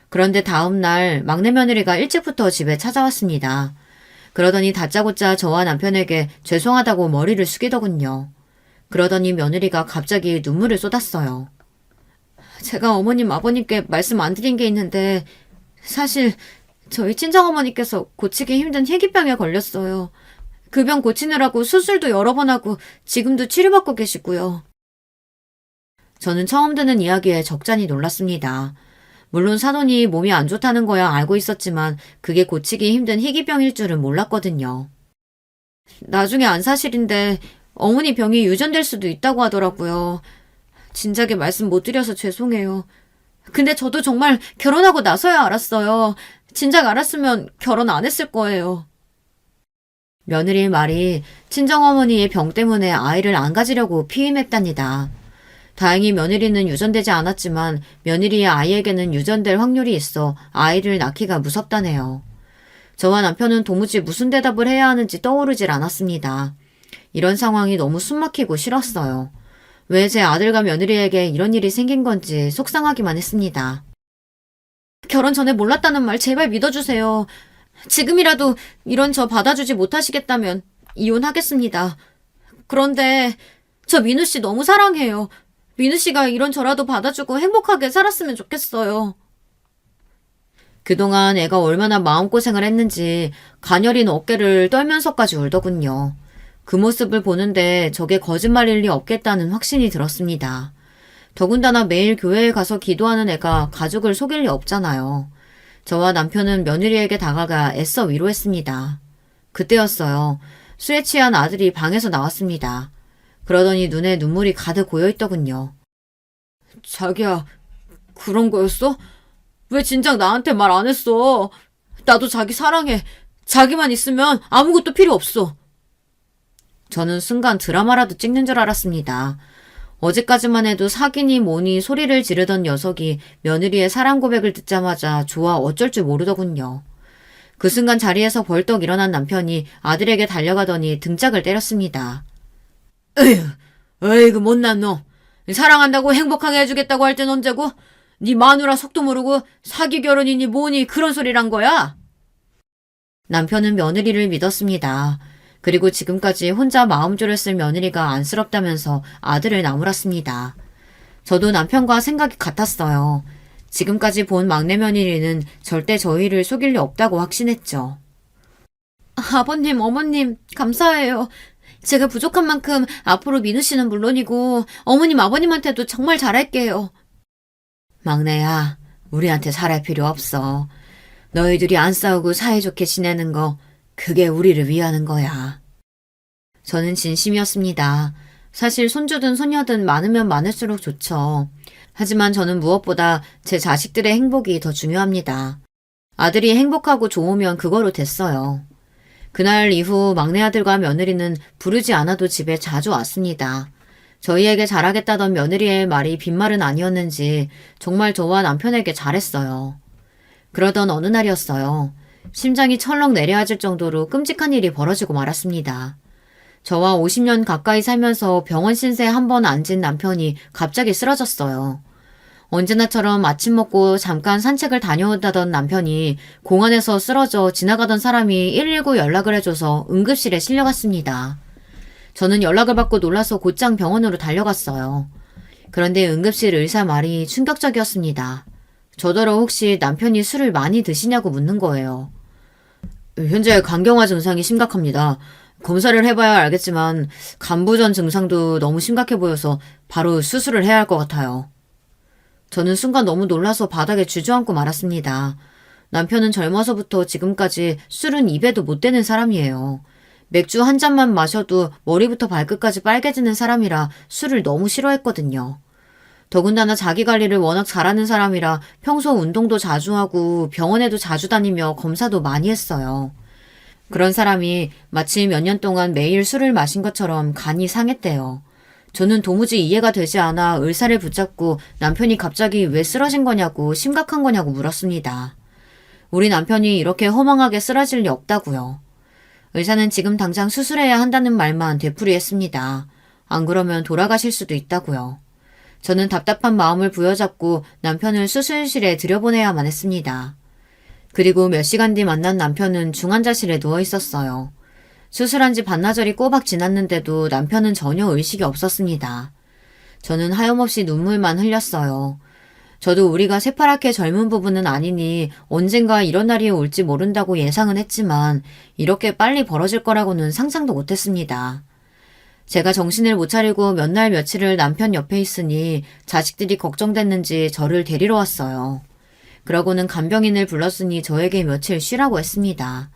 그런데 다음 날 막내 며느리가 일찍부터 집에 찾아왔습니다. 그러더니 다짜고짜 저와 남편에게 죄송하다고 머리를 숙이더군요. 그러더니 며느리가 갑자기 눈물을 쏟았어요. 제가 어머님 아버님께 말씀 안 드린 게 있는데 사실 저희 친정어머니께서 고치기 힘든 희귀병에 걸렸어요. 그 병 고치느라고 수술도 여러 번 하고 지금도 치료받고 계시고요. 저는 처음 듣는 이야기에 적잖이 놀랐습니다. 물론 사돈이 몸이 안 좋다는 거야 알고 있었지만 그게 고치기 힘든 희귀병일 줄은 몰랐거든요. 나중에 안 사실인데 어머니 병이 유전될 수도 있다고 하더라고요. 진작에 말씀 못 드려서 죄송해요. 근데 저도 정말 결혼하고 나서야 알았어요. 진작 알았으면 결혼 안 했을 거예요. 며느리의 말이 친정어머니의 병 때문에 아이를 안 가지려고 피임했답니다. 다행히 며느리는 유전되지 않았지만 며느리의 아이에게는 유전될 확률이 있어 아이를 낳기가 무섭다네요. 저와 남편은 도무지 무슨 대답을 해야 하는지 떠오르질 않았습니다. 이런 상황이 너무 숨막히고 싫었어요. 왜 제 아들과 며느리에게 이런 일이 생긴 건지 속상하기만 했습니다. 결혼 전에 몰랐다는 말 제발 믿어주세요. 지금이라도 이런 저 받아주지 못하시겠다면 이혼하겠습니다. 그런데 저 민우 씨 너무 사랑해요. 민우 씨가 이런 저라도 받아주고 행복하게 살았으면 좋겠어요. 그동안 애가 얼마나 마음고생을 했는지 가녀린 어깨를 떨면서까지 울더군요. 그 모습을 보는데 저게 거짓말일 리 없겠다는 확신이 들었습니다. 더군다나 매일 교회에 가서 기도하는 애가 가족을 속일 리 없잖아요. 저와 남편은 며느리에게 다가가 애써 위로했습니다. 그때였어요. 술에 취한 아들이 방에서 나왔습니다. 그러더니 눈에 눈물이 가득 고여있더군요. 자기야, 그런 거였어? 왜 진작 나한테 말 안 했어? 나도 자기 사랑해. 자기만 있으면 아무것도 필요 없어. 저는 순간 드라마라도 찍는 줄 알았습니다. 어제까지만 해도 사귀니 뭐니 소리를 지르던 녀석이 며느리의 사랑 고백을 듣자마자 좋아 어쩔 줄 모르더군요. 그 순간 자리에서 벌떡 일어난 남편이 아들에게 달려가더니 등짝을 때렸습니다. 에휴, 어이구 못난 놈. 사랑한다고 행복하게 해주겠다고 할 땐 언제고? 네 마누라 속도 모르고 사기 결혼이니 뭐니 그런 소리란 거야? 남편은 며느리를 믿었습니다. 그리고 지금까지 혼자 마음 졸였을 며느리가 안쓰럽다면서 아들을 나무랐습니다. 저도 남편과 생각이 같았어요. 지금까지 본 막내 며느리는 절대 저희를 속일 리 없다고 확신했죠. 아버님, 어머님, 감사해요. 제가 부족한 만큼 앞으로 민우 씨는 물론이고 어머님, 아버님한테도 정말 잘할게요. 막내야, 우리한테 잘할 필요 없어. 너희들이 안 싸우고 사이좋게 지내는 거 그게 우리를 위하는 거야. 저는 진심이었습니다. 사실 손주든 손녀든 많으면 많을수록 좋죠. 하지만 저는 무엇보다 제 자식들의 행복이 더 중요합니다. 아들이 행복하고 좋으면 그거로 됐어요. 그날 이후 막내 아들과 며느리는 부르지 않아도 집에 자주 왔습니다. 저희에게 잘하겠다던 며느리의 말이 빈말은 아니었는지 정말 저와 남편에게 잘했어요. 그러던 어느 날이었어요. 심장이 철렁 내려앉을 정도로 끔찍한 일이 벌어지고 말았습니다. 저와 50년 가까이 살면서 병원 신세 한 번 앉은 남편이 갑자기 쓰러졌어요. 언제나처럼 아침 먹고 잠깐 산책을 다녀온다던 남편이 공원에서 쓰러져 지나가던 사람이 119 연락을 해줘서 응급실에 실려갔습니다. 저는 연락을 받고 놀라서 곧장 병원으로 달려갔어요. 그런데 응급실 의사 말이 충격적이었습니다. 저더러 혹시 남편이 술을 많이 드시냐고 묻는 거예요. 현재 간경화 증상이 심각합니다. 검사를 해봐야 알겠지만 간부전 증상도 너무 심각해 보여서 바로 수술을 해야 할 것 같아요. 저는 순간 너무 놀라서 바닥에 주저앉고 말았습니다. 남편은 젊어서부터 지금까지 술은 입에도 못 대는 사람이에요. 맥주 한 잔만 마셔도 머리부터 발끝까지 빨개지는 사람이라 술을 너무 싫어했거든요. 더군다나 자기 관리를 워낙 잘하는 사람이라 평소 운동도 자주 하고 병원에도 자주 다니며 검사도 많이 했어요. 그런 사람이 마치 몇 년 동안 매일 술을 마신 것처럼 간이 상했대요. 저는 도무지 이해가 되지 않아 의사를 붙잡고 남편이 갑자기 왜 쓰러진 거냐고 심각한 거냐고 물었습니다. 우리 남편이 이렇게 허망하게 쓰러질 리 없다고요. 의사는 지금 당장 수술해야 한다는 말만 되풀이했습니다. 안 그러면 돌아가실 수도 있다고요. 저는 답답한 마음을 부여잡고 남편을 수술실에 들여보내야만 했습니다. 그리고 몇 시간 뒤 만난 남편은 중환자실에 누워 있었어요. 수술한 지 반나절이 꼬박 지났는데도 남편은 전혀 의식이 없었습니다. 저는 하염없이 눈물만 흘렸어요. 저도 우리가 새파랗게 젊은 부부는 아니니 언젠가 이런 날이 올지 모른다고 예상은 했지만 이렇게 빨리 벌어질 거라고는 상상도 못했습니다. 제가 정신을 못 차리고 몇 날 며칠을 남편 옆에 있으니 자식들이 걱정됐는지 저를 데리러 왔어요. 그러고는 간병인을 불렀으니 저에게 며칠 쉬라고 했습니다.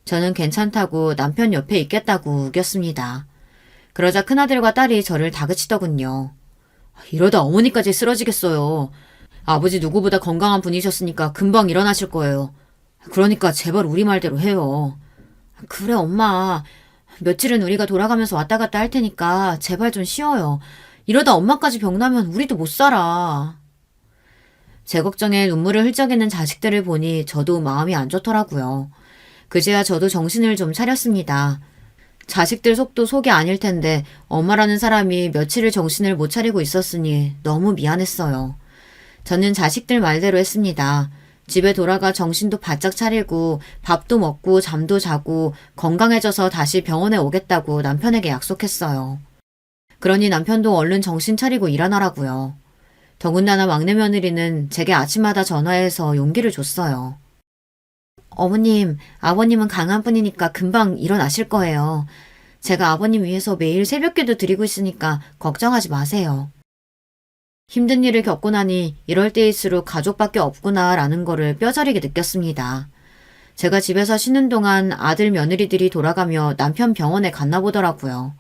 저는 괜찮다고 남편 옆에 있겠다고 우겼습니다. 그러자 큰아들과 딸이 저를 다그치더군요. 이러다 어머니까지 쓰러지겠어요. 아버지 누구보다 건강한 분이셨으니까 금방 일어나실 거예요. 그러니까 제발 우리 말대로 해요. 그래 엄마. 며칠은 우리가 돌아가면서 왔다 갔다 할 테니까 제발 좀 쉬어요. 이러다 엄마까지 병나면 우리도 못 살아. 제 걱정에 눈물을 흘쩍이는 자식들을 보니 저도 마음이 안 좋더라고요. 그제야 저도 정신을 좀 차렸습니다. 자식들 속도 속이 아닐 텐데 엄마라는 사람이 며칠을 정신을 못 차리고 있었으니 너무 미안했어요. 저는 자식들 말대로 했습니다. 집에 돌아가 정신도 바짝 차리고 밥도 먹고 잠도 자고 건강해져서 다시 병원에 오겠다고 남편에게 약속했어요. 그러니 남편도 얼른 정신 차리고 일어나라고요. 더군다나 막내 며느리는 제게 아침마다 전화해서 용기를 줬어요. 어머님, 아버님은 강한 분이니까 금방 일어나실 거예요. 제가 아버님 위해서 매일 새벽기도 드리고 있으니까 걱정하지 마세요. 힘든 일을 겪고 나니 이럴 때일수록 가족밖에 없구나라는 거를 뼈저리게 느꼈습니다. 제가 집에서 쉬는 동안 아들 며느리들이 돌아가며 남편 병원에 갔나 보더라고요.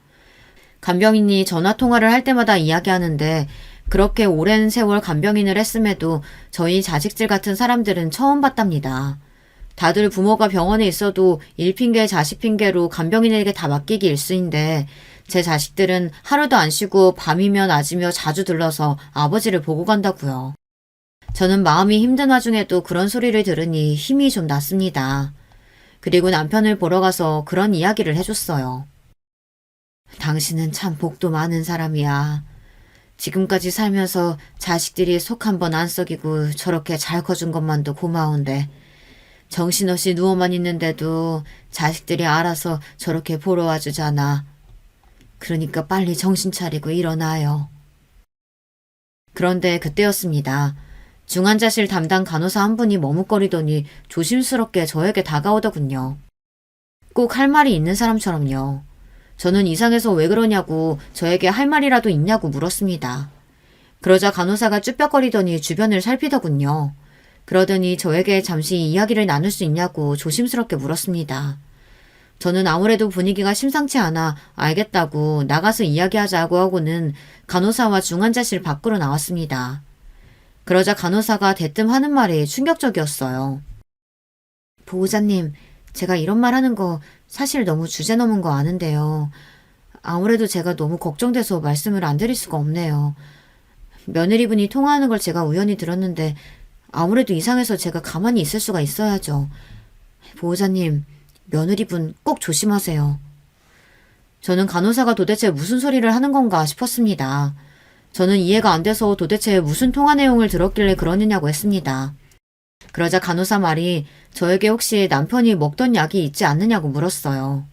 간병인이 전화통화를 할 때마다 이야기하는데 그렇게 오랜 세월 간병인을 했음에도 저희 자식들 같은 사람들은 처음 봤답니다. 다들 부모가 병원에 있어도 일 핑계 자식 핑계로 간병인에게 다 맡기기 일쑤인데 제 자식들은 하루도 안 쉬고 밤이며 낮이며 자주 들러서 아버지를 보고 간다고요. 저는 마음이 힘든 와중에도 그런 소리를 들으니 힘이 좀 났습니다. 그리고 남편을 보러 가서 그런 이야기를 해줬어요. 당신은 참 복도 많은 사람이야. 지금까지 살면서 자식들이 속 한 번 안 썩이고 저렇게 잘 커준 것만도 고마운데 정신없이 누워만 있는데도 자식들이 알아서 저렇게 보러 와주잖아. 그러니까 빨리 정신 차리고 일어나요. 그런데 그때였습니다. 중환자실 담당 간호사 한 분이 머뭇거리더니 조심스럽게 저에게 다가오더군요. 꼭 할 말이 있는 사람처럼요. 저는 이상해서 왜 그러냐고 저에게 할 말이라도 있냐고 물었습니다. 그러자 간호사가 쭈뼛거리더니 주변을 살피더군요. 그러더니 저에게 잠시 이야기를 나눌 수 있냐고 조심스럽게 물었습니다. 저는 아무래도 분위기가 심상치 않아 알겠다고 나가서 이야기하자고 하고는 간호사와 중환자실 밖으로 나왔습니다. 그러자 간호사가 대뜸 하는 말이 충격적이었어요. 보호자님, 제가 이런 말 하는 거 사실 너무 주제 넘은 거 아는데요. 아무래도 제가 너무 걱정돼서 말씀을 안 드릴 수가 없네요. 며느리분이 통화하는 걸 제가 우연히 들었는데 아무래도 이상해서 제가 가만히 있을 수가 있어야죠. 보호자님, 며느리분 꼭 조심하세요. 저는 간호사가 도대체 무슨 소리를 하는 건가 싶었습니다. 저는 이해가 안 돼서 도대체 무슨 통화 내용을 들었길래 그러느냐고 했습니다. 그러자 간호사 말이 저에게 혹시 남편이 먹던 약이 있지 않느냐고 물었어요.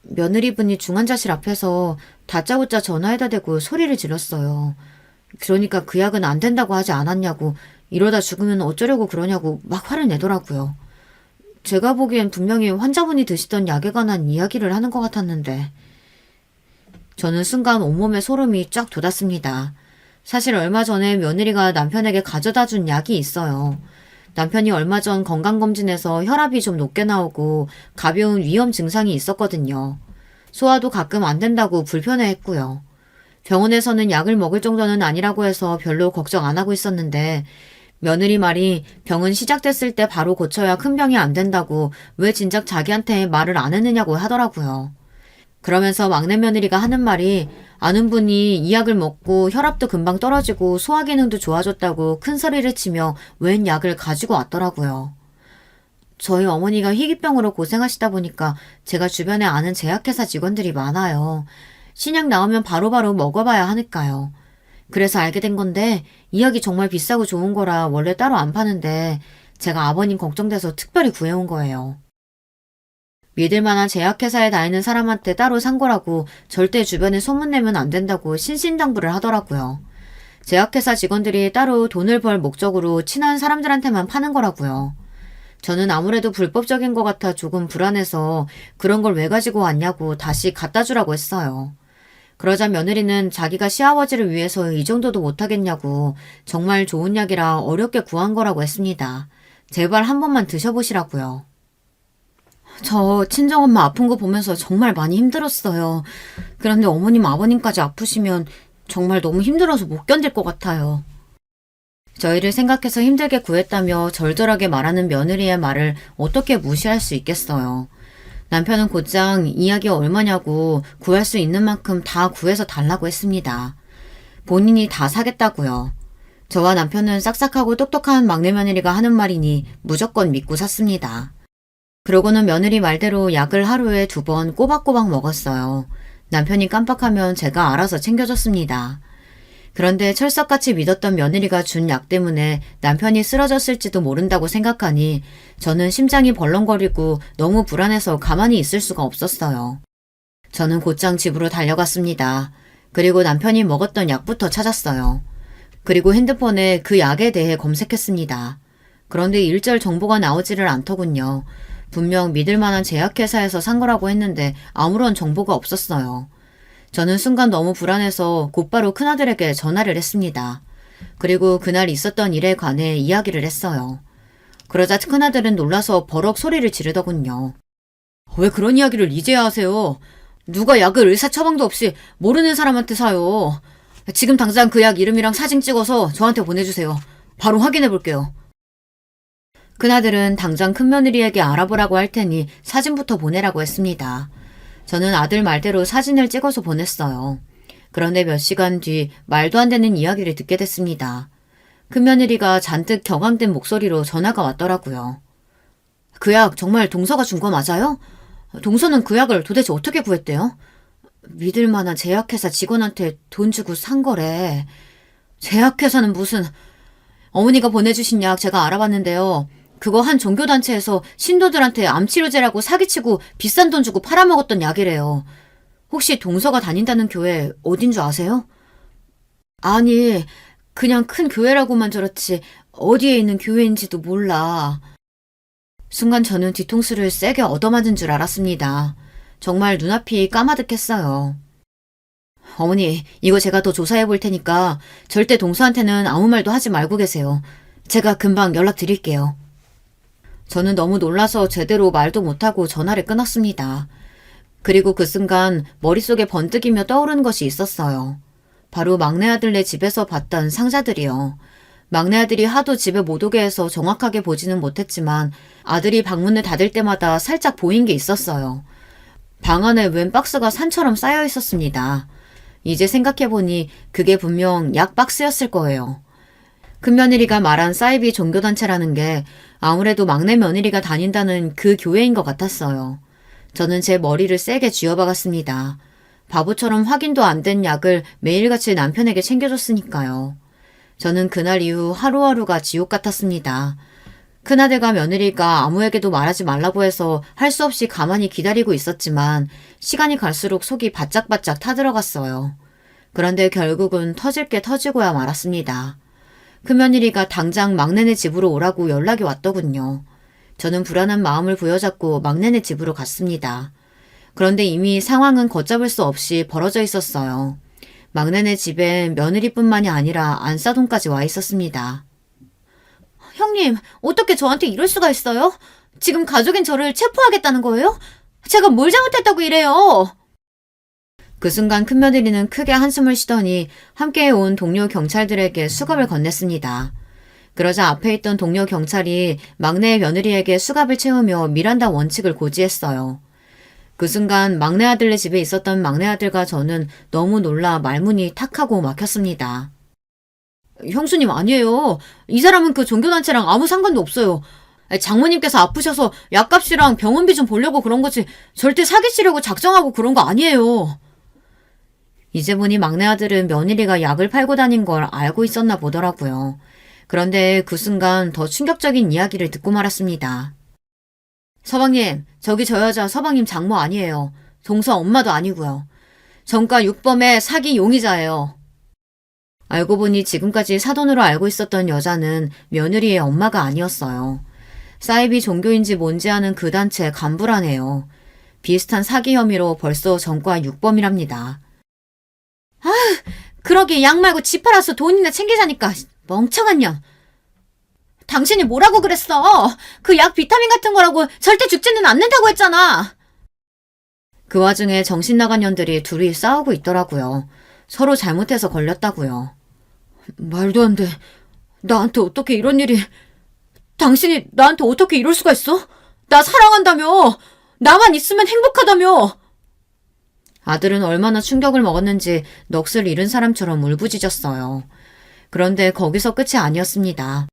며느리분이 중환자실 앞에서 다짜고짜 전화에다 대고 소리를 질렀어요. 그러니까 그 약은 안 된다고 하지 않았냐고, 이러다 죽으면 어쩌려고 그러냐고 막 화를 내더라고요. 제가 보기엔 분명히 환자분이 드시던 약에 관한 이야기를 하는 것 같았는데. 저는 순간 온몸에 소름이 쫙 돋았습니다. 사실 얼마 전에 며느리가 남편에게 가져다 준 약이 있어요. 남편이 얼마 전 건강검진에서 혈압이 좀 높게 나오고 가벼운 위험 증상이 있었거든요. 소화도 가끔 안 된다고 불편해했고요. 병원에서는 약을 먹을 정도는 아니라고 해서 별로 걱정 안 하고 있었는데 며느리 말이 병은 시작됐을 때 바로 고쳐야 큰 병이 안 된다고 왜 진작 자기한테 말을 안 했느냐고 하더라고요. 그러면서 막내 며느리가 하는 말이 아는 분이 이 약을 먹고 혈압도 금방 떨어지고 소화 기능도 좋아졌다고 큰 소리를 치며 웬 약을 가지고 왔더라고요. 저희 어머니가 희귀병으로 고생하시다 보니까 제가 주변에 아는 제약회사 직원들이 많아요. 신약 나오면 바로바로 먹어봐야 하니까요. 그래서 알게 된 건데 이 약이 정말 비싸고 좋은 거라 원래 따로 안 파는데 제가 아버님 걱정돼서 특별히 구해온 거예요. 믿을 만한 제약회사에 다니는 사람한테 따로 산 거라고 절대 주변에 소문내면 안 된다고 신신당부를 하더라고요. 제약회사 직원들이 따로 돈을 벌 목적으로 친한 사람들한테만 파는 거라고요. 저는 아무래도 불법적인 것 같아 조금 불안해서 그런 걸 왜 가지고 왔냐고 다시 갖다 주라고 했어요. 그러자 며느리는 자기가 시아버지를 위해서 이 정도도 못하겠냐고 정말 좋은 약이라 어렵게 구한 거라고 했습니다. 제발 한 번만 드셔보시라고요. 저 친정엄마 아픈 거 보면서 정말 많이 힘들었어요. 그런데 어머님 아버님까지 아프시면 정말 너무 힘들어서 못 견딜 것 같아요. 저희를 생각해서 힘들게 구했다며 절절하게 말하는 며느리의 말을 어떻게 무시할 수 있겠어요. 남편은 곧장 이야기 얼마냐고 구할 수 있는 만큼 다 구해서 달라고 했습니다. 본인이 다 사겠다고요. 저와 남편은 싹싹하고 똑똑한 막내 며느리가 하는 말이니 무조건 믿고 샀습니다. 그러고는 며느리 말대로 약을 하루에 2번 꼬박꼬박 먹었어요. 남편이 깜빡하면 제가 알아서 챙겨줬습니다. 그런데 철석같이 믿었던 며느리가 준 약 때문에 남편이 쓰러졌을지도 모른다고 생각하니 저는 심장이 벌렁거리고 너무 불안해서 가만히 있을 수가 없었어요. 저는 곧장 집으로 달려갔습니다. 그리고 남편이 먹었던 약부터 찾았어요. 그리고 핸드폰에 그 약에 대해 검색했습니다. 그런데 일절 정보가 나오지를 않더군요. 분명 믿을 만한 제약회사에서 산 거라고 했는데 아무런 정보가 없었어요. 저는 순간 너무 불안해서 곧바로 큰아들에게 전화를 했습니다. 그리고 그날 있었던 일에 관해 이야기를 했어요. 그러자 큰아들은 놀라서 버럭 소리를 지르더군요. 왜 그런 이야기를 이제야 하세요? 누가 약을 의사 처방도 없이 모르는 사람한테 사요. 지금 당장 그 약 이름이랑 사진 찍어서 저한테 보내주세요. 바로 확인해 볼게요. 큰아들은 당장 큰며느리에게 알아보라고 할 테니 사진부터 보내라고 했습니다. 저는 아들 말대로 사진을 찍어서 보냈어요. 그런데 몇 시간 뒤 말도 안 되는 이야기를 듣게 됐습니다. 큰며느리가 잔뜩 격앙된 목소리로 전화가 왔더라고요. 그 약 정말 동서가 준 거 맞아요? 동서는 그 약을 도대체 어떻게 구했대요? 믿을 만한 제약회사 직원한테 돈 주고 산 거래. 제약회사는 무슨... 어머니가 보내주신 약 제가 알아봤는데요. 그거 한 종교단체에서 신도들한테 암치료제라고 사기치고 비싼 돈 주고 팔아먹었던 약이래요. 혹시 동서가 다닌다는 교회 어딘 줄 아세요? 아니, 그냥 큰 교회라고만 들었지 어디에 있는 교회인지도 몰라. 순간 저는 뒤통수를 세게 얻어맞은 줄 알았습니다. 정말 눈앞이 까마득했어요. 어머니, 이거 제가 더 조사해 볼 테니까 절대 동서한테는 아무 말도 하지 말고 계세요. 제가 금방 연락드릴게요. 저는 너무 놀라서 제대로 말도 못하고 전화를 끊었습니다. 그리고 그 순간 머릿속에 번뜩이며 떠오르는 것이 있었어요. 바로 막내 아들네 집에서 봤던 상자들이요. 막내 아들이 하도 집에 못 오게 해서 정확하게 보지는 못했지만 아들이 방문을 닫을 때마다 살짝 보인 게 있었어요. 방 안에 웬 박스가 산처럼 쌓여 있었습니다. 이제 생각해보니 그게 분명 약 박스였을 거예요. 큰며느리가 말한 사이비 종교단체라는 게 아무래도 막내 며느리가 다닌다는 그 교회인 것 같았어요. 저는 제 머리를 세게 쥐어박았습니다. 바보처럼 확인도 안 된 약을 매일같이 남편에게 챙겨줬으니까요. 저는 그날 이후 하루하루가 지옥 같았습니다. 큰아들과 며느리가 아무에게도 말하지 말라고 해서 할 수 없이 가만히 기다리고 있었지만 시간이 갈수록 속이 바짝바짝 타들어갔어요. 그런데 결국은 터질 게 터지고야 말았습니다. 큰며느리가 당장 막내네 집으로 오라고 연락이 왔더군요. 저는 불안한 마음을 부여잡고 막내네 집으로 갔습니다. 그런데 이미 상황은 걷잡을 수 없이 벌어져 있었어요. 막내네 집에 며느리뿐만이 아니라 안사돈까지 와 있었습니다. 형님, 어떻게 저한테 이럴 수가 있어요? 지금 가족인 저를 체포하겠다는 거예요? 제가 뭘 잘못했다고 이래요? 그 순간 큰며느리는 크게 한숨을 쉬더니 함께 온 동료 경찰들에게 수갑을 건넸습니다. 그러자 앞에 있던 동료 경찰이 막내 며느리에게 수갑을 채우며 미란다 원칙을 고지했어요. 그 순간 막내 아들네 집에 있었던 막내 아들과 저는 너무 놀라 말문이 탁 하고 막혔습니다. 형수님 아니에요. 이 사람은 그 종교단체랑 아무 상관도 없어요. 장모님께서 아프셔서 약값이랑 병원비 좀 보려고 그런 거지 절대 사기치려고 작정하고 그런 거 아니에요. 이제 보니 막내 아들은 며느리가 약을 팔고 다닌 걸 알고 있었나 보더라고요. 그런데 그 순간 더 충격적인 이야기를 듣고 말았습니다. 서방님, 저기 저 여자 서방님 장모 아니에요. 동서 엄마도 아니고요. 정가 6범의 사기 용의자예요. 알고 보니 지금까지 사돈으로 알고 있었던 여자는 며느리의 엄마가 아니었어요. 사이비 종교인지 뭔지 아는 그 단체 간부라네요. 비슷한 사기 혐의로 벌써 전과 6범이랍니다. 그러게 약 말고 집 팔아서 돈이나 챙기자니까 멍청한 년. 당신이 뭐라고 그랬어? 그 약 비타민 같은 거라고 절대 죽지는 않는다고 했잖아. 그 와중에 정신 나간 년들이 둘이 싸우고 있더라고요. 서로 잘못해서 걸렸다고요. 말도 안 돼. 나한테 어떻게 이런 일이... 당신이 나한테 어떻게 이럴 수가 있어? 나 사랑한다며. 나만 있으면 행복하다며. 아들은 얼마나 충격을 먹었는지 넋을 잃은 사람처럼 울부짖었어요. 그런데 거기서 끝이 아니었습니다.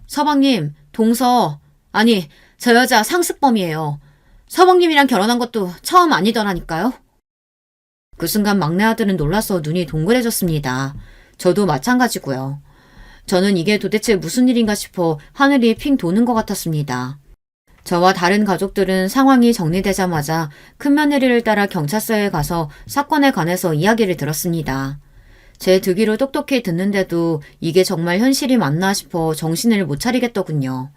서방님, 동서, 아니, 저 여자 상습범이에요. 서방님이랑 결혼한 것도 처음 아니더라니까요. 그 순간 막내 아들은 놀라서 눈이 동그래졌습니다. 저도 마찬가지고요. 저는 이게 도대체 무슨 일인가 싶어 하늘이 핑 도는 것 같았습니다. 저와 다른 가족들은 상황이 정리되자마자 큰며느리를 따라 경찰서에 가서 사건에 관해서 이야기를 들었습니다. 제 듣기로 똑똑히 듣는데도 이게 정말 현실이 맞나 싶어 정신을 못 차리겠더군요.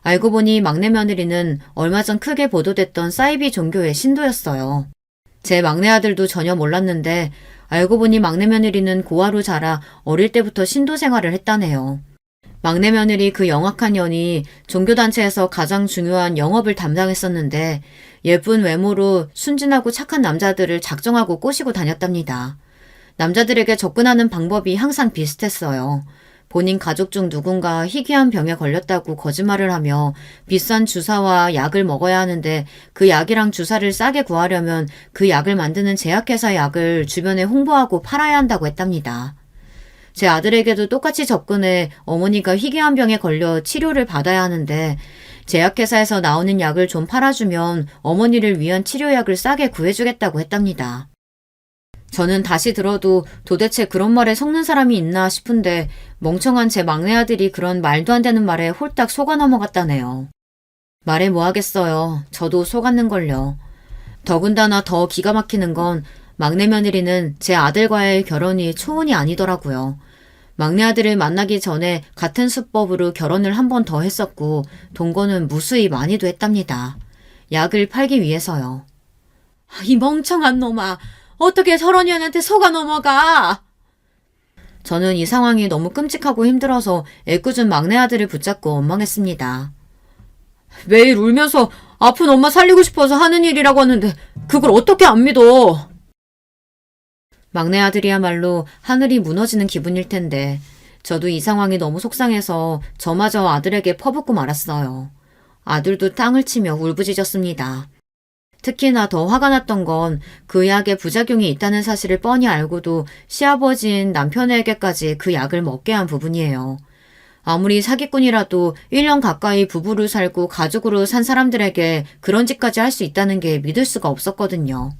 알고 보니 막내 며느리는 얼마 전 크게 보도됐던 사이비 종교의 신도였어요. 제 막내 아들도 전혀 몰랐는데 알고 보니 막내 며느리는 고아로 자라 어릴 때부터 신도 생활을 했다네요. 막내 며느리 그 영악한 년이 종교단체에서 가장 중요한 영업을 담당했었는데 예쁜 외모로 순진하고 착한 남자들을 작정하고 꼬시고 다녔답니다. 남자들에게 접근하는 방법이 항상 비슷했어요. 본인 가족 중 누군가 희귀한 병에 걸렸다고 거짓말을 하며 비싼 주사와 약을 먹어야 하는데 그 약이랑 주사를 싸게 구하려면 그 약을 만드는 제약회사 약을 주변에 홍보하고 팔아야 한다고 했답니다. 제 아들에게도 똑같이 접근해 어머니가 희귀한 병에 걸려 치료를 받아야 하는데 제약회사에서 나오는 약을 좀 팔아주면 어머니를 위한 치료약을 싸게 구해주겠다고 했답니다. 저는 다시 들어도 도대체 그런 말에 속는 사람이 있나 싶은데 멍청한 제 막내 아들이 그런 말도 안 되는 말에 홀딱 속아 넘어갔다네요. 말해 뭐 하겠어요. 저도 속았는걸요. 더군다나 더 기가 막히는 건 막내 며느리는 제 아들과의 결혼이 초혼이 아니더라고요. 막내 아들을 만나기 전에 같은 수법으로 결혼을 한 번 더 했었고 동거는 무수히 많이도 했답니다. 약을 팔기 위해서요. 이 멍청한 놈아. 어떻게 저런 년한테 속아 넘어가? 저는 이 상황이 너무 끔찍하고 힘들어서 애꿎은 막내 아들을 붙잡고 원망했습니다. 매일 울면서 아픈 엄마 살리고 싶어서 하는 일이라고 하는데 그걸 어떻게 안 믿어? 막내 아들이야말로 하늘이 무너지는 기분일 텐데 저도 이 상황이 너무 속상해서 저마저 아들에게 퍼붓고 말았어요. 아들도 땅을 치며 울부짖었습니다. 특히나 더 화가 났던 건 그 약에 부작용이 있다는 사실을 뻔히 알고도 시아버지인 남편에게까지 그 약을 먹게 한 부분이에요. 아무리 사기꾼이라도 1년 가까이 부부로 살고 가족으로 산 사람들에게 그런 짓까지 할 수 있다는 게 믿을 수가 없었거든요.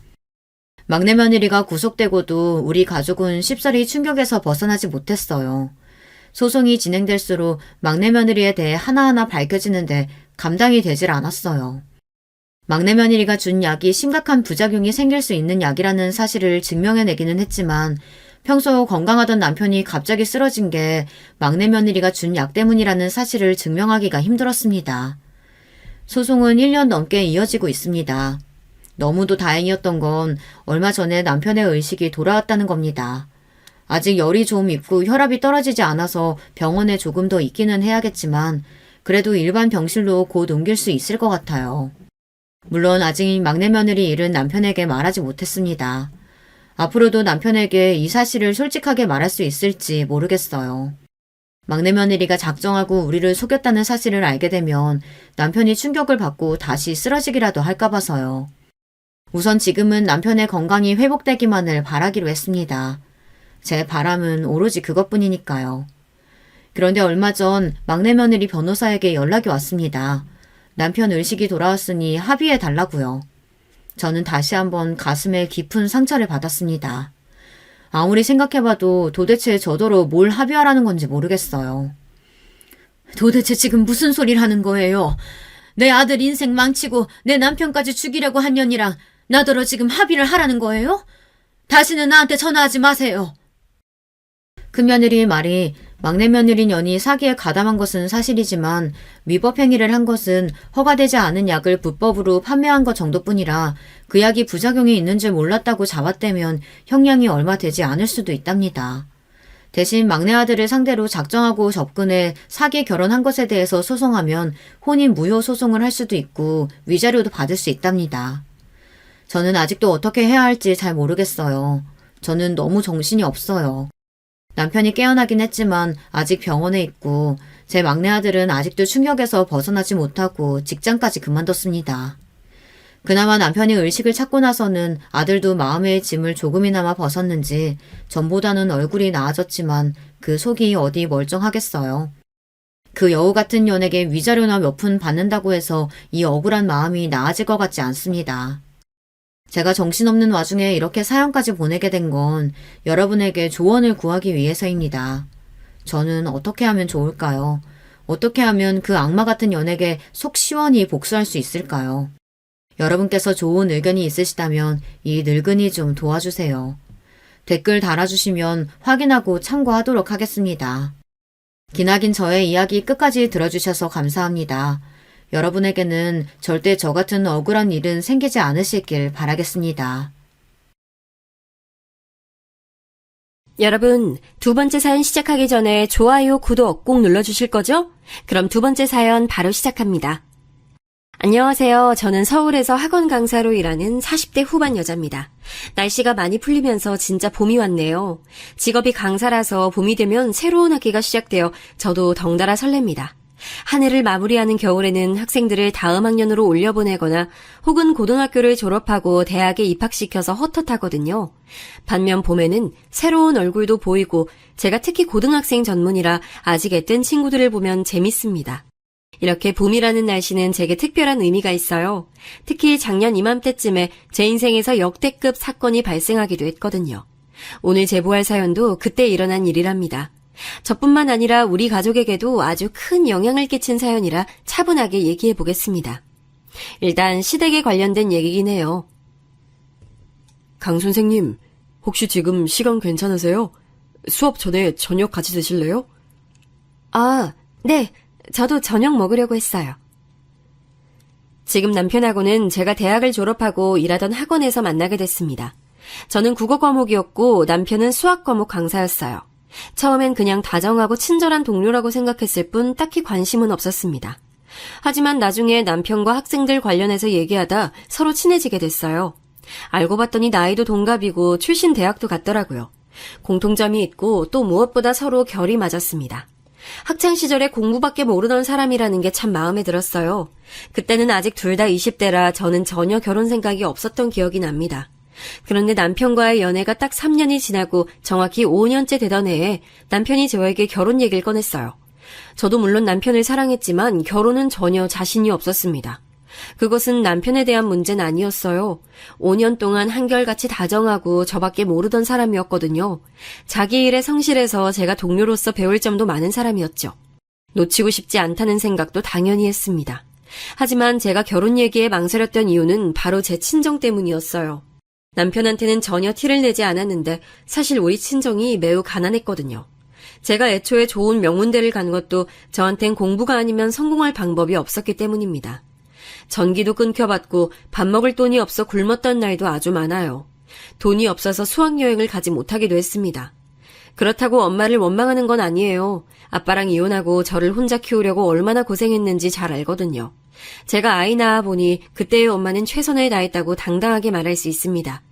막내 며느리가 구속되고도 우리 가족은 쉽사리 충격에서 벗어나지 못했어요. 소송이 진행될수록 막내 며느리에 대해 하나하나 밝혀지는데 감당이 되질 않았어요. 막내 며느리가 준 약이 심각한 부작용이 생길 수 있는 약이라는 사실을 증명해내기는 했지만 평소 건강하던 남편이 갑자기 쓰러진 게 막내 며느리가 준 약 때문이라는 사실을 증명하기가 힘들었습니다. 소송은 1년 넘게 이어지고 있습니다. 너무도 다행이었던 건 얼마 전에 남편의 의식이 돌아왔다는 겁니다. 아직 열이 좀 있고 혈압이 떨어지지 않아서 병원에 조금 더 있기는 해야겠지만 그래도 일반 병실로 곧 옮길 수 있을 것 같아요. 물론 아직 막내 며느리 일은 남편에게 말하지 못했습니다. 앞으로도 남편에게 이 사실을 솔직하게 말할 수 있을지 모르겠어요. 막내 며느리가 작정하고 우리를 속였다는 사실을 알게 되면 남편이 충격을 받고 다시 쓰러지기라도 할까 봐서요. 우선 지금은 남편의 건강이 회복되기만을 바라기로 했습니다. 제 바람은 오로지 그것뿐이니까요. 그런데 얼마 전 막내 며느리 변호사에게 연락이 왔습니다. 남편 의식이 돌아왔으니 합의해 달라고요. 저는 다시 한번 가슴에 깊은 상처를 받았습니다. 아무리 생각해봐도 도대체 저더러 뭘 합의하라는 건지 모르겠어요. 도대체 지금 무슨 소리를 하는 거예요? 내 아들 인생 망치고 내 남편까지 죽이려고 한 년이랑 나더러 지금 합의를 하라는 거예요? 다시는 나한테 전화하지 마세요. 큰며느리의 말이 막내 며느리 년이 사기에 가담한 것은 사실이지만 위법 행위를 한 것은 허가되지 않은 약을 불법으로 판매한 것 정도뿐이라 그 약이 부작용이 있는 줄 몰랐다고 잡아떼면 형량이 얼마 되지 않을 수도 있답니다. 대신 막내 아들을 상대로 작정하고 접근해 사기 결혼한 것에 대해서 소송하면 혼인 무효 소송을 할 수도 있고 위자료도 받을 수 있답니다. 저는 아직도 어떻게 해야 할지 잘 모르겠어요. 저는 너무 정신이 없어요. 남편이 깨어나긴 했지만 아직 병원에 있고 제 막내 아들은 아직도 충격에서 벗어나지 못하고 직장까지 그만뒀습니다. 그나마 남편이 의식을 찾고 나서는 아들도 마음의 짐을 조금이나마 벗었는지 전보다는 얼굴이 나아졌지만 그 속이 어디 멀쩡하겠어요. 그 여우 같은 년에게 위자료나 몇 푼 받는다고 해서 이 억울한 마음이 나아질 것 같지 않습니다. 제가 정신없는 와중에 이렇게 사연까지 보내게 된 건 여러분에게 조언을 구하기 위해서입니다. 저는 어떻게 하면 좋을까요? 어떻게 하면 그 악마 같은 연에게 속 시원히 복수할 수 있을까요? 여러분께서 좋은 의견이 있으시다면 이 늙은이 좀 도와주세요. 댓글 달아주시면 확인하고 참고하도록 하겠습니다. 기나긴 저의 이야기 끝까지 들어주셔서 감사합니다. 여러분에게는 절대 저 같은 억울한 일은 생기지 않으시길 바라겠습니다. 여러분, 두 번째 사연 시작하기 전에 좋아요, 구독 꼭 눌러주실 거죠? 그럼 두 번째 사연 바로 시작합니다. 안녕하세요. 저는 서울에서 학원 강사로 일하는 40대 후반 여자입니다. 날씨가 많이 풀리면서 진짜 봄이 왔네요. 직업이 강사라서 봄이 되면 새로운 학기가 시작되어 저도 덩달아 설렙니다. 한 해를 마무리하는 겨울에는 학생들을 다음 학년으로 올려보내거나 혹은 고등학교를 졸업하고 대학에 입학시켜서 헛헛하거든요. 반면 봄에는 새로운 얼굴도 보이고 제가 특히 고등학생 전문이라 아직 애뜬 친구들을 보면 재밌습니다. 이렇게 봄이라는 날씨는 제게 특별한 의미가 있어요. 특히 작년 이맘때쯤에 제 인생에서 역대급 사건이 발생하기도 했거든요. 오늘 제보할 사연도 그때 일어난 일이랍니다. 저뿐만 아니라 우리 가족에게도 아주 큰 영향을 끼친 사연이라 차분하게 얘기해 보겠습니다. 일단 시댁에 관련된 얘기긴 해요. 강 선생님, 혹시 지금 시간 괜찮으세요? 수업 전에 저녁 같이 드실래요? 아, 네. 저도 저녁 먹으려고 했어요. 지금 남편하고는 제가 대학을 졸업하고 일하던 학원에서 만나게 됐습니다. 저는 국어 과목이었고 남편은 수학 과목 강사였어요. 처음엔 그냥 다정하고 친절한 동료라고 생각했을 뿐 딱히 관심은 없었습니다. 하지만 나중에 남편과 학생들 관련해서 얘기하다 서로 친해지게 됐어요. 알고 봤더니 나이도 동갑이고 출신 대학도 같더라고요. 공통점이 있고 또 무엇보다 서로 결이 맞았습니다. 학창시절에 공부밖에 모르던 사람이라는 게 참 마음에 들었어요. 그때는 아직 둘 다 20대라 저는 전혀 결혼 생각이 없었던 기억이 납니다. 그런데 남편과의 연애가 딱 3년이 지나고 정확히 5년째 되던 해에 남편이 저에게 결혼 얘기를 꺼냈어요. 저도 물론 남편을 사랑했지만 결혼은 전혀 자신이 없었습니다. 그것은 남편에 대한 문제는 아니었어요. 5년 동안 한결같이 다정하고 저밖에 모르던 사람이었거든요. 자기 일에 성실해서 제가 동료로서 배울 점도 많은 사람이었죠. 놓치고 싶지 않다는 생각도 당연히 했습니다. 하지만 제가 결혼 얘기에 망설였던 이유는 바로 제 친정 때문이었어요. 남편한테는 전혀 티를 내지 않았는데 사실 우리 친정이 매우 가난했거든요. 제가 애초에 좋은 명문대를 간 것도 저한텐 공부가 아니면 성공할 방법이 없었기 때문입니다. 전기도 끊겨받고 밥 먹을 돈이 없어 굶었던 날도 아주 많아요. 돈이 없어서 수학여행을 가지 못하기도 했습니다. 그렇다고 엄마를 원망하는 건 아니에요. 아빠랑 이혼하고 저를 혼자 키우려고 얼마나 고생했는지 잘 알거든요. 제가 아이 낳아 보니 그때의 엄마는 최선을 다했다고 당당하게 말할 수 있습니다.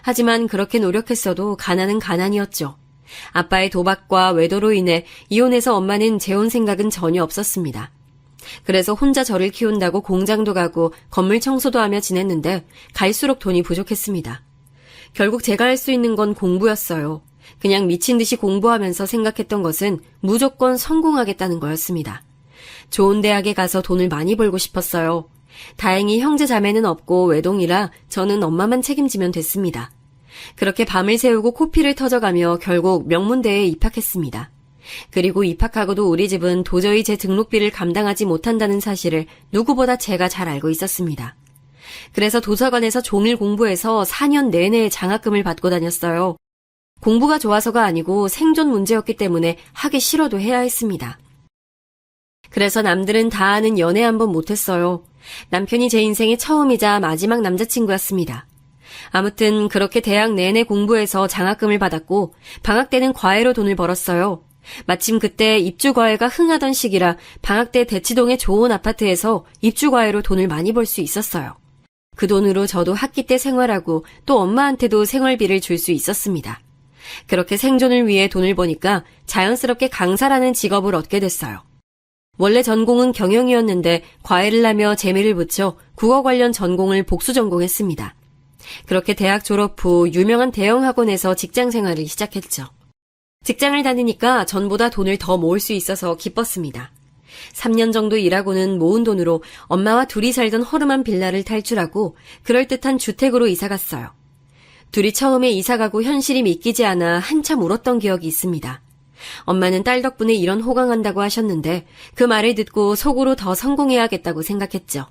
하지만 그렇게 노력했어도 가난은 가난이었죠. 아빠의 도박과 외도로 인해 이혼해서 엄마는 재혼 생각은 전혀 없었습니다. 그래서 혼자 저를 키운다고 공장도 가고 건물 청소도 하며 지냈는데 갈수록 돈이 부족했습니다. 결국 제가 할 수 있는 건 공부였어요. 그냥 미친 듯이 공부하면서 생각했던 것은 무조건 성공하겠다는 거였습니다. 좋은 대학에 가서 돈을 많이 벌고 싶었어요. 다행히 형제 자매는 없고 외동이라 저는 엄마만 책임지면 됐습니다. 그렇게 밤을 새우고 코피를 터져가며 결국 명문대에 입학했습니다. 그리고 입학하고도 우리 집은 도저히 제 등록비를 감당하지 못한다는 사실을 누구보다 제가 잘 알고 있었습니다. 그래서 도서관에서 종일 공부해서 4년 내내 장학금을 받고 다녔어요. 공부가 좋아서가 아니고 생존 문제였기 때문에 하기 싫어도 해야 했습니다. 그래서 남들은 다 아는 연애 한번 못했어요. 남편이 제 인생의 처음이자 마지막 남자친구였습니다. 아무튼 그렇게 대학 내내 공부해서 장학금을 받았고 방학 때는 과외로 돈을 벌었어요. 마침 그때 입주과외가 흥하던 시기라 방학 때 대치동의 좋은 아파트에서 입주과외로 돈을 많이 벌 수 있었어요. 그 돈으로 저도 학기 때 생활하고 또 엄마한테도 생활비를 줄 수 있었습니다. 그렇게 생존을 위해 돈을 버니까 자연스럽게 강사라는 직업을 얻게 됐어요. 원래 전공은 경영이었는데 과외를 하며 재미를 붙여 국어 관련 전공을 복수 전공했습니다. 그렇게 대학 졸업 후 유명한 대형 학원에서 직장 생활을 시작했죠. 직장을 다니니까 전보다 돈을 더 모을 수 있어서 기뻤습니다. 3년 정도 일하고는 모은 돈으로 엄마와 둘이 살던 허름한 빌라를 탈출하고 그럴듯한 주택으로 이사갔어요. 둘이 처음에 이사가고 현실이 믿기지 않아 한참 울었던 기억이 있습니다. 엄마는 딸 덕분에 이런 호강한다고 하셨는데 그 말을 듣고 속으로 더 성공해야겠다고 생각했죠.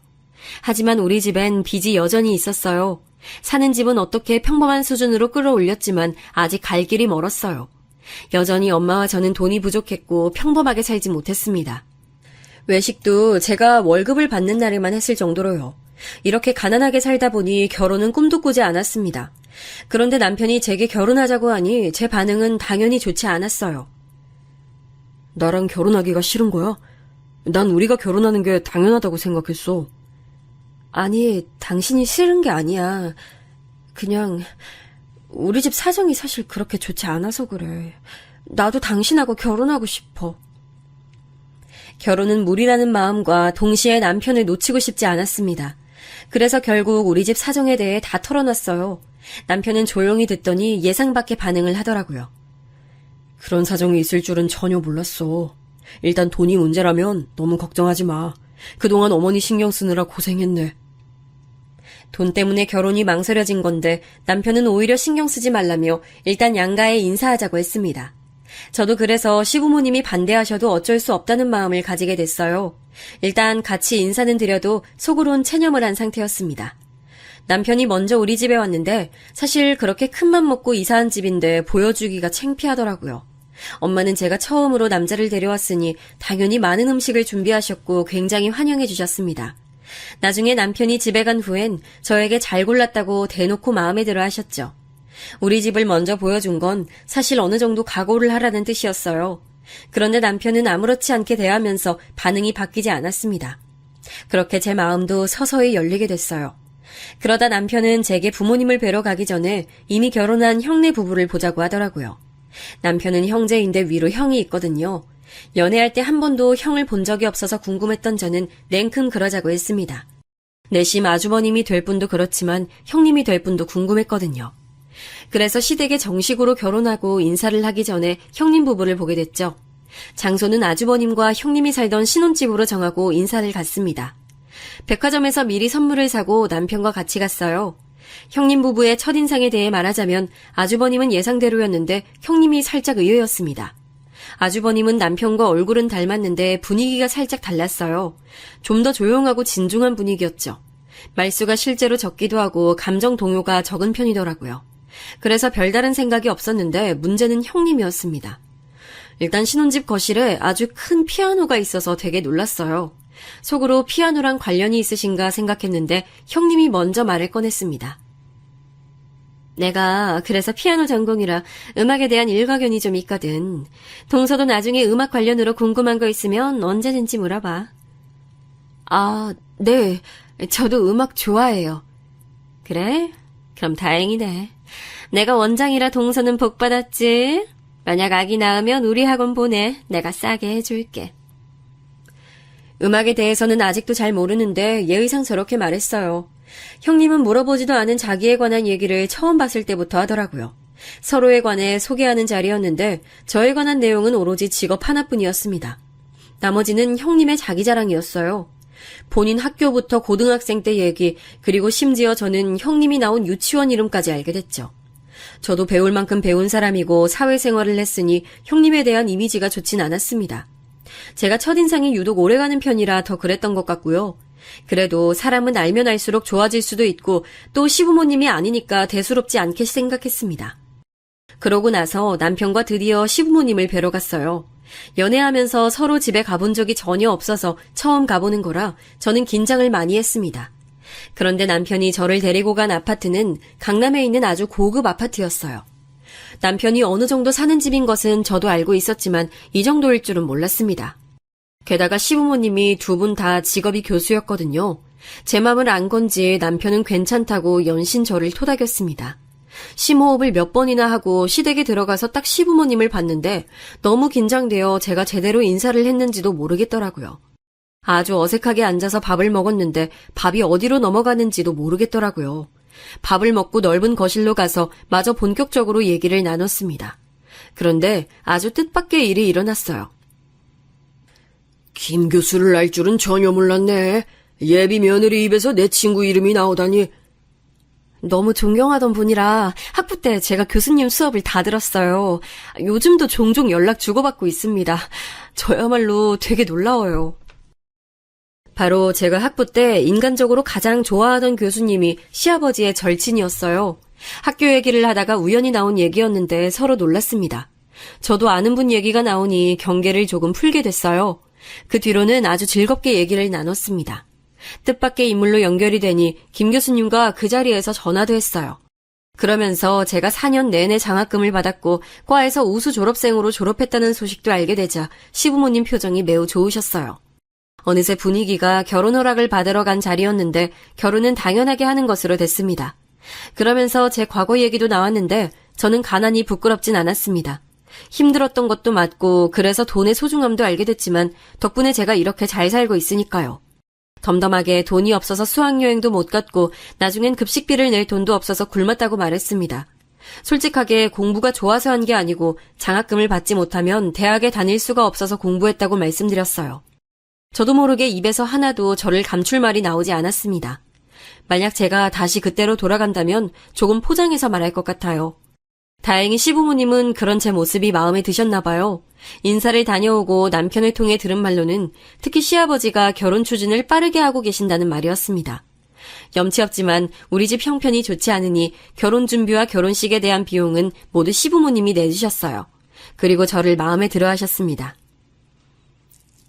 하지만 우리 집엔 빚이 여전히 있었어요. 사는 집은 어떻게 평범한 수준으로 끌어올렸지만 아직 갈 길이 멀었어요. 여전히 엄마와 저는 돈이 부족했고 평범하게 살지 못했습니다. 외식도 제가 월급을 받는 날에만 했을 정도로요. 이렇게 가난하게 살다 보니 결혼은 꿈도 꾸지 않았습니다. 그런데 남편이 제게 결혼하자고 하니 제 반응은 당연히 좋지 않았어요. 나랑 결혼하기가 싫은 거야? 난 우리가 결혼하는 게 당연하다고 생각했어. 아니, 당신이 싫은 게 아니야. 그냥 우리 집 사정이 사실 그렇게 좋지 않아서 그래. 나도 당신하고 결혼하고 싶어. 결혼은 무리라는 마음과 동시에 남편을 놓치고 싶지 않았습니다. 그래서 결국 우리 집 사정에 대해 다 털어놨어요. 남편은 조용히 듣더니 예상 밖의 반응을 하더라고요. 그런 사정이 있을 줄은 전혀 몰랐어. 일단 돈이 문제라면 너무 걱정하지 마. 그동안 어머니 신경 쓰느라 고생했네. 돈 때문에 결혼이 망설여진 건데 남편은 오히려 신경 쓰지 말라며 일단 양가에 인사하자고 했습니다. 저도 그래서 시부모님이 반대하셔도 어쩔 수 없다는 마음을 가지게 됐어요. 일단 같이 인사는 드려도 속으론 체념을 한 상태였습니다. 남편이 먼저 우리 집에 왔는데 사실 그렇게 큰맘 먹고 이사한 집인데 보여주기가 창피하더라고요. 엄마는 제가 처음으로 남자를 데려왔으니 당연히 많은 음식을 준비하셨고 굉장히 환영해 주셨습니다. 나중에 남편이 집에 간 후엔 저에게 잘 골랐다고 대놓고 마음에 들어 하셨죠. 우리 집을 먼저 보여준 건 사실 어느 정도 각오를 하라는 뜻이었어요. 그런데 남편은 아무렇지 않게 대하면서 반응이 바뀌지 않았습니다. 그렇게 제 마음도 서서히 열리게 됐어요. 그러다 남편은 제게 부모님을 뵈러 가기 전에 이미 결혼한 형네 부부를 보자고 하더라고요. 남편은 형제인데 위로 형이 있거든요. 연애할 때 한 번도 형을 본 적이 없어서 궁금했던 저는 냉큼 그러자고 했습니다. 내심 아주버님이 될 분도 그렇지만 형님이 될 분도 궁금했거든요. 그래서 시댁에 정식으로 결혼하고 인사를 하기 전에 형님 부부를 보게 됐죠. 장소는 아주버님과 형님이 살던 신혼집으로 정하고 인사를 갔습니다. 백화점에서 미리 선물을 사고 남편과 같이 갔어요. 형님 부부의 첫인상에 대해 말하자면 아주버님은 예상대로였는데 형님이 살짝 의외였습니다. 아주버님은 남편과 얼굴은 닮았는데 분위기가 살짝 달랐어요. 좀 더 조용하고 진중한 분위기였죠. 말수가 실제로 적기도 하고 감정 동요가 적은 편이더라고요. 그래서 별다른 생각이 없었는데 문제는 형님이었습니다. 일단 신혼집 거실에 아주 큰 피아노가 있어서 되게 놀랐어요. 속으로 피아노랑 관련이 있으신가 생각했는데 형님이 먼저 말을 꺼냈습니다. 내가 그래서 피아노 전공이라 음악에 대한 일가견이 좀 있거든. 동서도 나중에 음악 관련으로 궁금한 거 있으면 언제든지 물어봐. 아, 네. 저도 음악 좋아해요. 그래? 그럼 다행이네. 내가 원장이라 동서는 복 받았지. 만약 아기 낳으면 우리 학원 보내. 내가 싸게 해줄게. 음악에 대해서는 아직도 잘 모르는데 예의상 저렇게 말했어요. 형님은 물어보지도 않은 자기에 관한 얘기를 처음 봤을 때부터 하더라고요. 서로에 관해 소개하는 자리였는데 저에 관한 내용은 오로지 직업 하나뿐이었습니다. 나머지는 형님의 자기 자랑이었어요. 본인 학교부터 고등학생 때 얘기, 그리고 심지어 저는 형님이 나온 유치원 이름까지 알게 됐죠. 저도 배울 만큼 배운 사람이고 사회생활을 했으니 형님에 대한 이미지가 좋진 않았습니다. 제가 첫인상이 유독 오래가는 편이라 더 그랬던 것 같고요. 그래도 사람은 알면 알수록 좋아질 수도 있고 또 시부모님이 아니니까 대수롭지 않게 생각했습니다. 그러고 나서 남편과 드디어 시부모님을 뵈러 갔어요. 연애하면서 서로 집에 가본 적이 전혀 없어서 처음 가보는 거라 저는 긴장을 많이 했습니다. 그런데 남편이 저를 데리고 간 아파트는 강남에 있는 아주 고급 아파트였어요. 남편이 어느 정도 사는 집인 것은 저도 알고 있었지만 이 정도일 줄은 몰랐습니다. 게다가 시부모님이 두 분 다 직업이 교수였거든요. 제 맘을 안 건지 남편은 괜찮다고 연신 저를 토닥였습니다. 심호흡을 몇 번이나 하고 시댁에 들어가서 딱 시부모님을 봤는데 너무 긴장되어 제가 제대로 인사를 했는지도 모르겠더라고요. 아주 어색하게 앉아서 밥을 먹었는데 밥이 어디로 넘어가는지도 모르겠더라고요. 밥을 먹고 넓은 거실로 가서 마저 본격적으로 얘기를 나눴습니다. 그런데 아주 뜻밖의 일이 일어났어요. 김 교수를 알 줄은 전혀 몰랐네. 예비 며느리 입에서 내 친구 이름이 나오다니. 너무 존경하던 분이라 학부 때 제가 교수님 수업을 다 들었어요. 요즘도 종종 연락 주고받고 있습니다. 저야말로 되게 놀라워요. 바로 제가 학부 때 인간적으로 가장 좋아하던 교수님이 시아버지의 절친이었어요. 학교 얘기를 하다가 우연히 나온 얘기였는데 서로 놀랐습니다. 저도 아는 분 얘기가 나오니 경계를 조금 풀게 됐어요. 그 뒤로는 아주 즐겁게 얘기를 나눴습니다. 뜻밖의 인물로 연결이 되니 김 교수님과 그 자리에서 전화도 했어요. 그러면서 제가 4년 내내 장학금을 받았고 과에서 우수 졸업생으로 졸업했다는 소식도 알게 되자 시부모님 표정이 매우 좋으셨어요. 어느새 분위기가 결혼 허락을 받으러 간 자리였는데 결혼은 당연하게 하는 것으로 됐습니다. 그러면서 제 과거 얘기도 나왔는데 저는 가난이 부끄럽진 않았습니다. 힘들었던 것도 맞고 그래서 돈의 소중함도 알게 됐지만 덕분에 제가 이렇게 잘 살고 있으니까요. 덤덤하게 돈이 없어서 수학여행도 못 갔고 나중엔 급식비를 낼 돈도 없어서 굶었다고 말했습니다. 솔직하게 공부가 좋아서 한 게 아니고 장학금을 받지 못하면 대학에 다닐 수가 없어서 공부했다고 말씀드렸어요. 저도 모르게 입에서 하나도 저를 감출 말이 나오지 않았습니다. 만약 제가 다시 그때로 돌아간다면 조금 포장해서 말할 것 같아요. 다행히 시부모님은 그런 제 모습이 마음에 드셨나 봐요. 인사를 다녀오고 남편을 통해 들은 말로는 특히 시아버지가 결혼 추진을 빠르게 하고 계신다는 말이었습니다. 염치 없지만 우리 집 형편이 좋지 않으니 결혼 준비와 결혼식에 대한 비용은 모두 시부모님이 내주셨어요. 그리고 저를 마음에 들어 하셨습니다.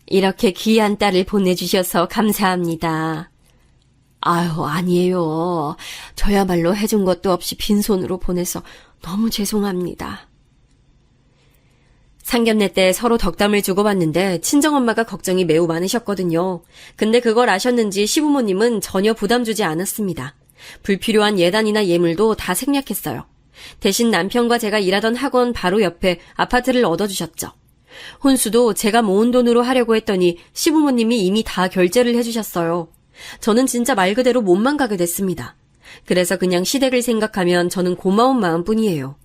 이렇게 귀한 딸을 보내주셔서 감사합니다. 아유, 아니에요. 저야말로 해준 것도 없이 빈손으로 보내서 너무 죄송합니다. 상견례 때 서로 덕담을 주고받는데 친정엄마가 걱정이 매우 많으셨거든요. 근데 그걸 아셨는지 시부모님은 전혀 부담 주지 않았습니다. 불필요한 예단이나 예물도 다 생략했어요. 대신 남편과 제가 일하던 학원 바로 옆에 아파트를 얻어주셨죠. 혼수도 제가 모은 돈으로 하려고 했더니 시부모님이 이미 다 결제를 해주셨어요. 저는 진짜 말 그대로 몸만 가게 됐습니다. 그래서 그냥 시댁을 생각하면 저는 고마운 마음뿐이에요.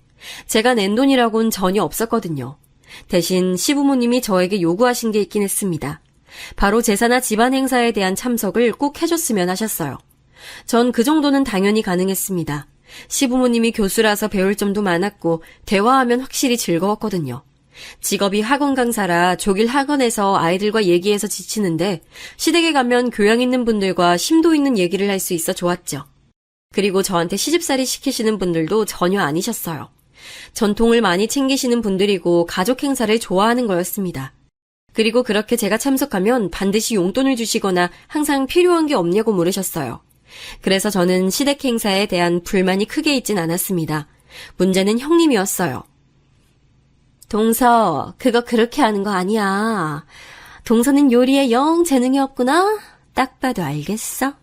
제가 낸 돈이라고는 전혀 없었거든요. 대신 시부모님이 저에게 요구하신 게 있긴 했습니다. 바로 제사나 집안 행사에 대한 참석을 꼭 해줬으면 하셨어요. 전 그 정도는 당연히 가능했습니다. 시부모님이 교수라서 배울 점도 많았고 대화하면 확실히 즐거웠거든요. 직업이 학원 강사라 조길 학원에서 아이들과 얘기해서 지치는데 시댁에 가면 교양 있는 분들과 심도 있는 얘기를 할 수 있어 좋았죠. 그리고 저한테 시집살이 시키시는 분들도 전혀 아니셨어요. 전통을 많이 챙기시는 분들이고 가족 행사를 좋아하는 거였습니다. 그리고 그렇게 제가 참석하면 반드시 용돈을 주시거나 항상 필요한 게 없냐고 물으셨어요. 그래서 저는 시댁 행사에 대한 불만이 크게 있진 않았습니다. 문제는 형님이었어요. 동서, 그거 그렇게 하는 거 아니야. 동서는 요리에 영 재능이 없구나? 딱 봐도 알겠어.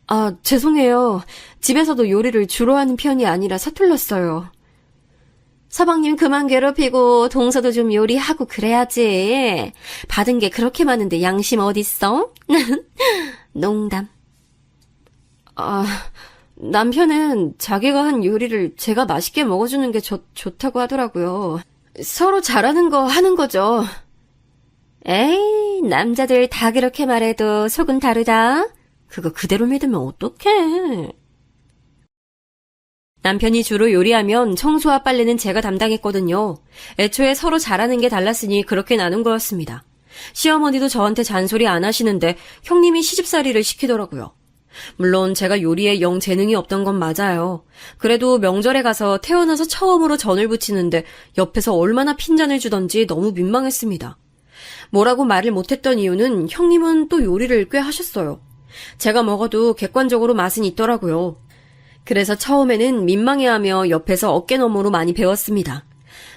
아, 죄송해요. 집에서도 요리를 주로 하는 편이 아니라 서툴렀어요. 서방님 그만 괴롭히고 동서도 좀 요리하고 그래야지. 받은 게 그렇게 많은데 양심 어딨어? 농담. 아, 남편은 자기가 한 요리를 제가 맛있게 먹어주는 게 좋다고 하더라고요. 서로 잘하는 거 하는 거죠. 에이, 남자들 다 그렇게 말해도 속은 다르다. 그거 그대로 믿으면 어떡해. 남편이 주로 요리하면 청소와 빨래는 제가 담당했거든요. 애초에 서로 잘하는 게 달랐으니 그렇게 나눈 거였습니다. 시어머니도 저한테 잔소리 안 하시는데 형님이 시집살이를 시키더라고요. 물론 제가 요리에 영 재능이 없던 건 맞아요. 그래도 명절에 가서 태어나서 처음으로 전을 부치는데 옆에서 얼마나 핀잔을 주던지 너무 민망했습니다. 뭐라고 말을 못했던 이유는 형님은 또 요리를 꽤 하셨어요. 제가 먹어도 객관적으로 맛은 있더라고요. 그래서 처음에는 민망해하며 옆에서 어깨너머로 많이 배웠습니다.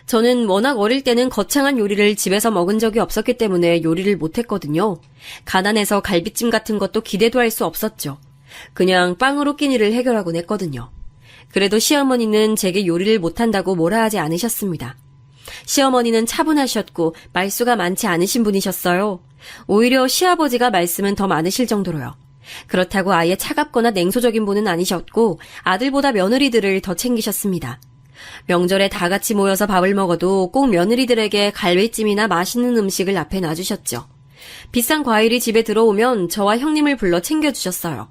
저는 워낙 어릴 때는 거창한 요리를 집에서 먹은 적이 없었기 때문에 요리를 못했거든요. 가난해서 갈비찜 같은 것도 기대도 할 수 없었죠. 그냥 빵으로 끼니를 해결하곤 했거든요. 그래도 시어머니는 제게 요리를 못한다고 뭐라 하지 않으셨습니다. 시어머니는 차분하셨고 말수가 많지 않으신 분이셨어요. 오히려 시아버지가 말씀은 더 많으실 정도로요. 그렇다고 아예 차갑거나 냉소적인 분은 아니셨고 아들보다 며느리들을 더 챙기셨습니다. 명절에 다 같이 모여서 밥을 먹어도 꼭 며느리들에게 갈비찜이나 맛있는 음식을 앞에 놔주셨죠. 비싼 과일이 집에 들어오면 저와 형님을 불러 챙겨주셨어요.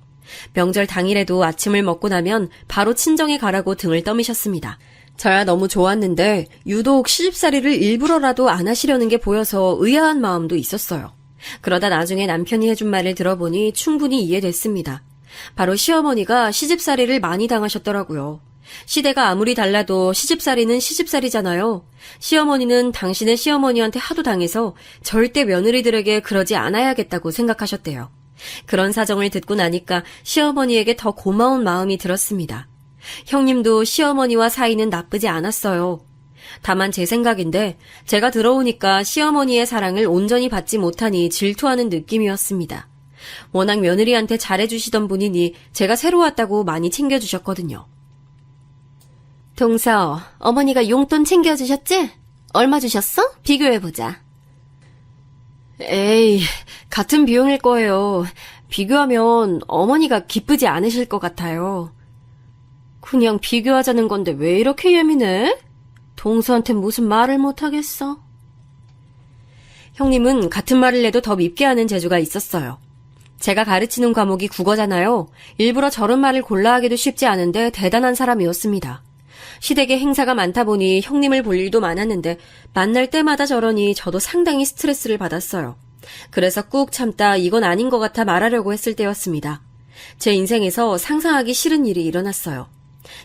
명절 당일에도 아침을 먹고 나면 바로 친정에 가라고 등을 떠미셨습니다. 저야 너무 좋았는데 유독 시집살이를 일부러라도 안 하시려는 게 보여서 의아한 마음도 있었어요. 그러다 나중에 남편이 해준 말을 들어보니 충분히 이해됐습니다. 바로 시어머니가 시집살이를 많이 당하셨더라고요. 시대가 아무리 달라도 시집살이는 시집살이잖아요. 시어머니는 당신의 시어머니한테 하도 당해서 절대 며느리들에게 그러지 않아야겠다고 생각하셨대요. 그런 사정을 듣고 나니까 시어머니에게 더 고마운 마음이 들었습니다. 형님도 시어머니와 사이는 나쁘지 않았어요. 다만 제 생각인데 제가 들어오니까 시어머니의 사랑을 온전히 받지 못하니 질투하는 느낌이었습니다. 워낙 며느리한테 잘해주시던 분이니 제가 새로 왔다고 많이 챙겨주셨거든요. 동서, 어머니가 용돈 챙겨주셨지? 얼마 주셨어? 비교해보자. 에이, 같은 비용일 거예요. 비교하면 어머니가 기쁘지 않으실 것 같아요. 그냥 비교하자는 건데 왜 이렇게 예민해? 동서한테 무슨 말을 못하겠어? 형님은 같은 말을 해도 더 밉게 하는 재주가 있었어요. 제가 가르치는 과목이 국어잖아요. 일부러 저런 말을 골라 하기도 쉽지 않은데 대단한 사람이었습니다. 시댁에 행사가 많다 보니 형님을 볼 일도 많았는데 만날 때마다 저러니 저도 상당히 스트레스를 받았어요. 그래서 꾹 참다 이건 아닌 것 같아 말하려고 했을 때였습니다. 제 인생에서 상상하기 싫은 일이 일어났어요.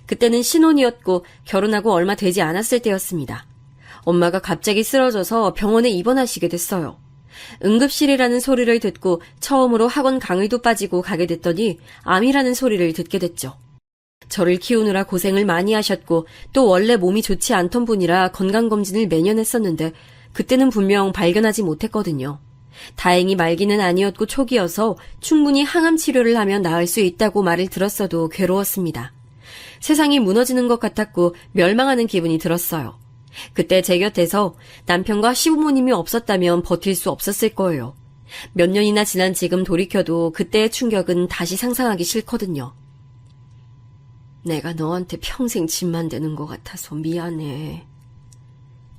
그때는 신혼이었고 결혼하고 얼마 되지 않았을 때였습니다. 엄마가 갑자기 쓰러져서 병원에 입원하시게 됐어요. 응급실이라는 소리를 듣고 처음으로 학원 강의도 빠지고 가게 됐더니 암이라는 소리를 듣게 됐죠. 저를 키우느라 고생을 많이 하셨고 또 원래 몸이 좋지 않던 분이라 건강검진을 매년 했었는데 그때는 분명 발견하지 못했거든요. 다행히 말기는 아니었고 초기여서 충분히 항암 치료를 하면 나을 수 있다고 말을 들었어도 괴로웠습니다. 세상이 무너지는 것 같았고 멸망하는 기분이 들었어요. 그때 제 곁에서 남편과 시부모님이 없었다면 버틸 수 없었을 거예요. 몇 년이나 지난 지금 돌이켜도 그때의 충격은 다시 상상하기 싫거든요. 내가 너한테 평생 짐만 되는 것 같아서 미안해.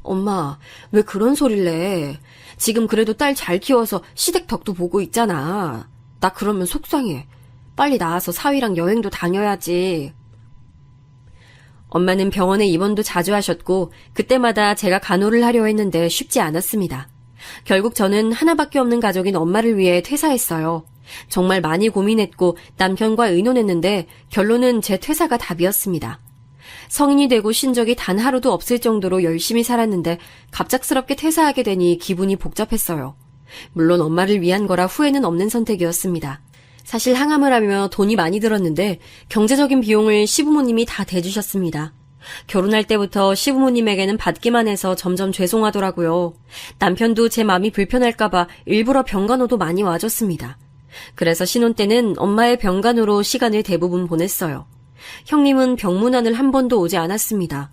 엄마, 왜 그런 소리를 내? 지금 그래도 딸 잘 키워서 시댁 덕도 보고 있잖아. 나 그러면 속상해. 빨리 나와서 사위랑 여행도 다녀야지. 엄마는 병원에 입원도 자주 하셨고 그때마다 제가 간호를 하려 했는데 쉽지 않았습니다. 결국 저는 하나밖에 없는 가족인 엄마를 위해 퇴사했어요. 정말 많이 고민했고 남편과 의논했는데 결론은 제 퇴사가 답이었습니다. 성인이 되고 쉰 적이 단 하루도 없을 정도로 열심히 살았는데 갑작스럽게 퇴사하게 되니 기분이 복잡했어요. 물론 엄마를 위한 거라 후회는 없는 선택이었습니다. 사실 항암을 하며 돈이 많이 들었는데 경제적인 비용을 시부모님이 다 대주셨습니다. 결혼할 때부터 시부모님에게는 받기만 해서 점점 죄송하더라고요. 남편도 제 마음이 불편할까봐 일부러 병간호도 많이 와줬습니다. 그래서 신혼 때는 엄마의 병간호로 시간을 대부분 보냈어요. 형님은 병문안을 한 번도 오지 않았습니다.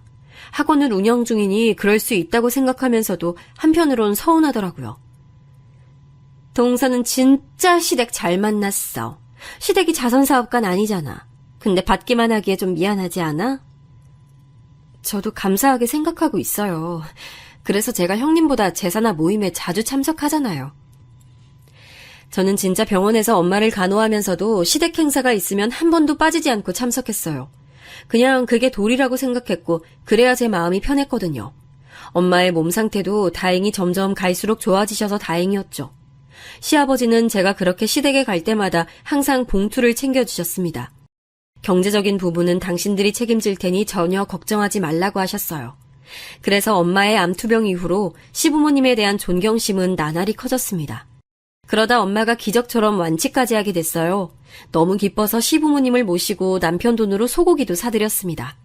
학원을 운영 중이니 그럴 수 있다고 생각하면서도 한편으론 서운하더라고요. 동서는 진짜 시댁 잘 만났어. 시댁이 자선사업가는 아니잖아. 근데 받기만 하기에 좀 미안하지 않아? 저도 감사하게 생각하고 있어요. 그래서 제가 형님보다 제사나 모임에 자주 참석하잖아요. 저는 진짜 병원에서 엄마를 간호하면서도 시댁 행사가 있으면 한 번도 빠지지 않고 참석했어요. 그냥 그게 도리라고 생각했고 그래야 제 마음이 편했거든요. 엄마의 몸 상태도 다행히 점점 갈수록 좋아지셔서 다행이었죠. 시아버지는 제가 그렇게 시댁에 갈 때마다 항상 봉투를 챙겨주셨습니다. 경제적인 부분은 당신들이 책임질 테니 전혀 걱정하지 말라고 하셨어요. 그래서 엄마의 암투병 이후로 시부모님에 대한 존경심은 나날이 커졌습니다. 그러다 엄마가 기적처럼 완치까지 하게 됐어요. 너무 기뻐서 시부모님을 모시고 남편 돈으로 소고기도 사드렸습니다.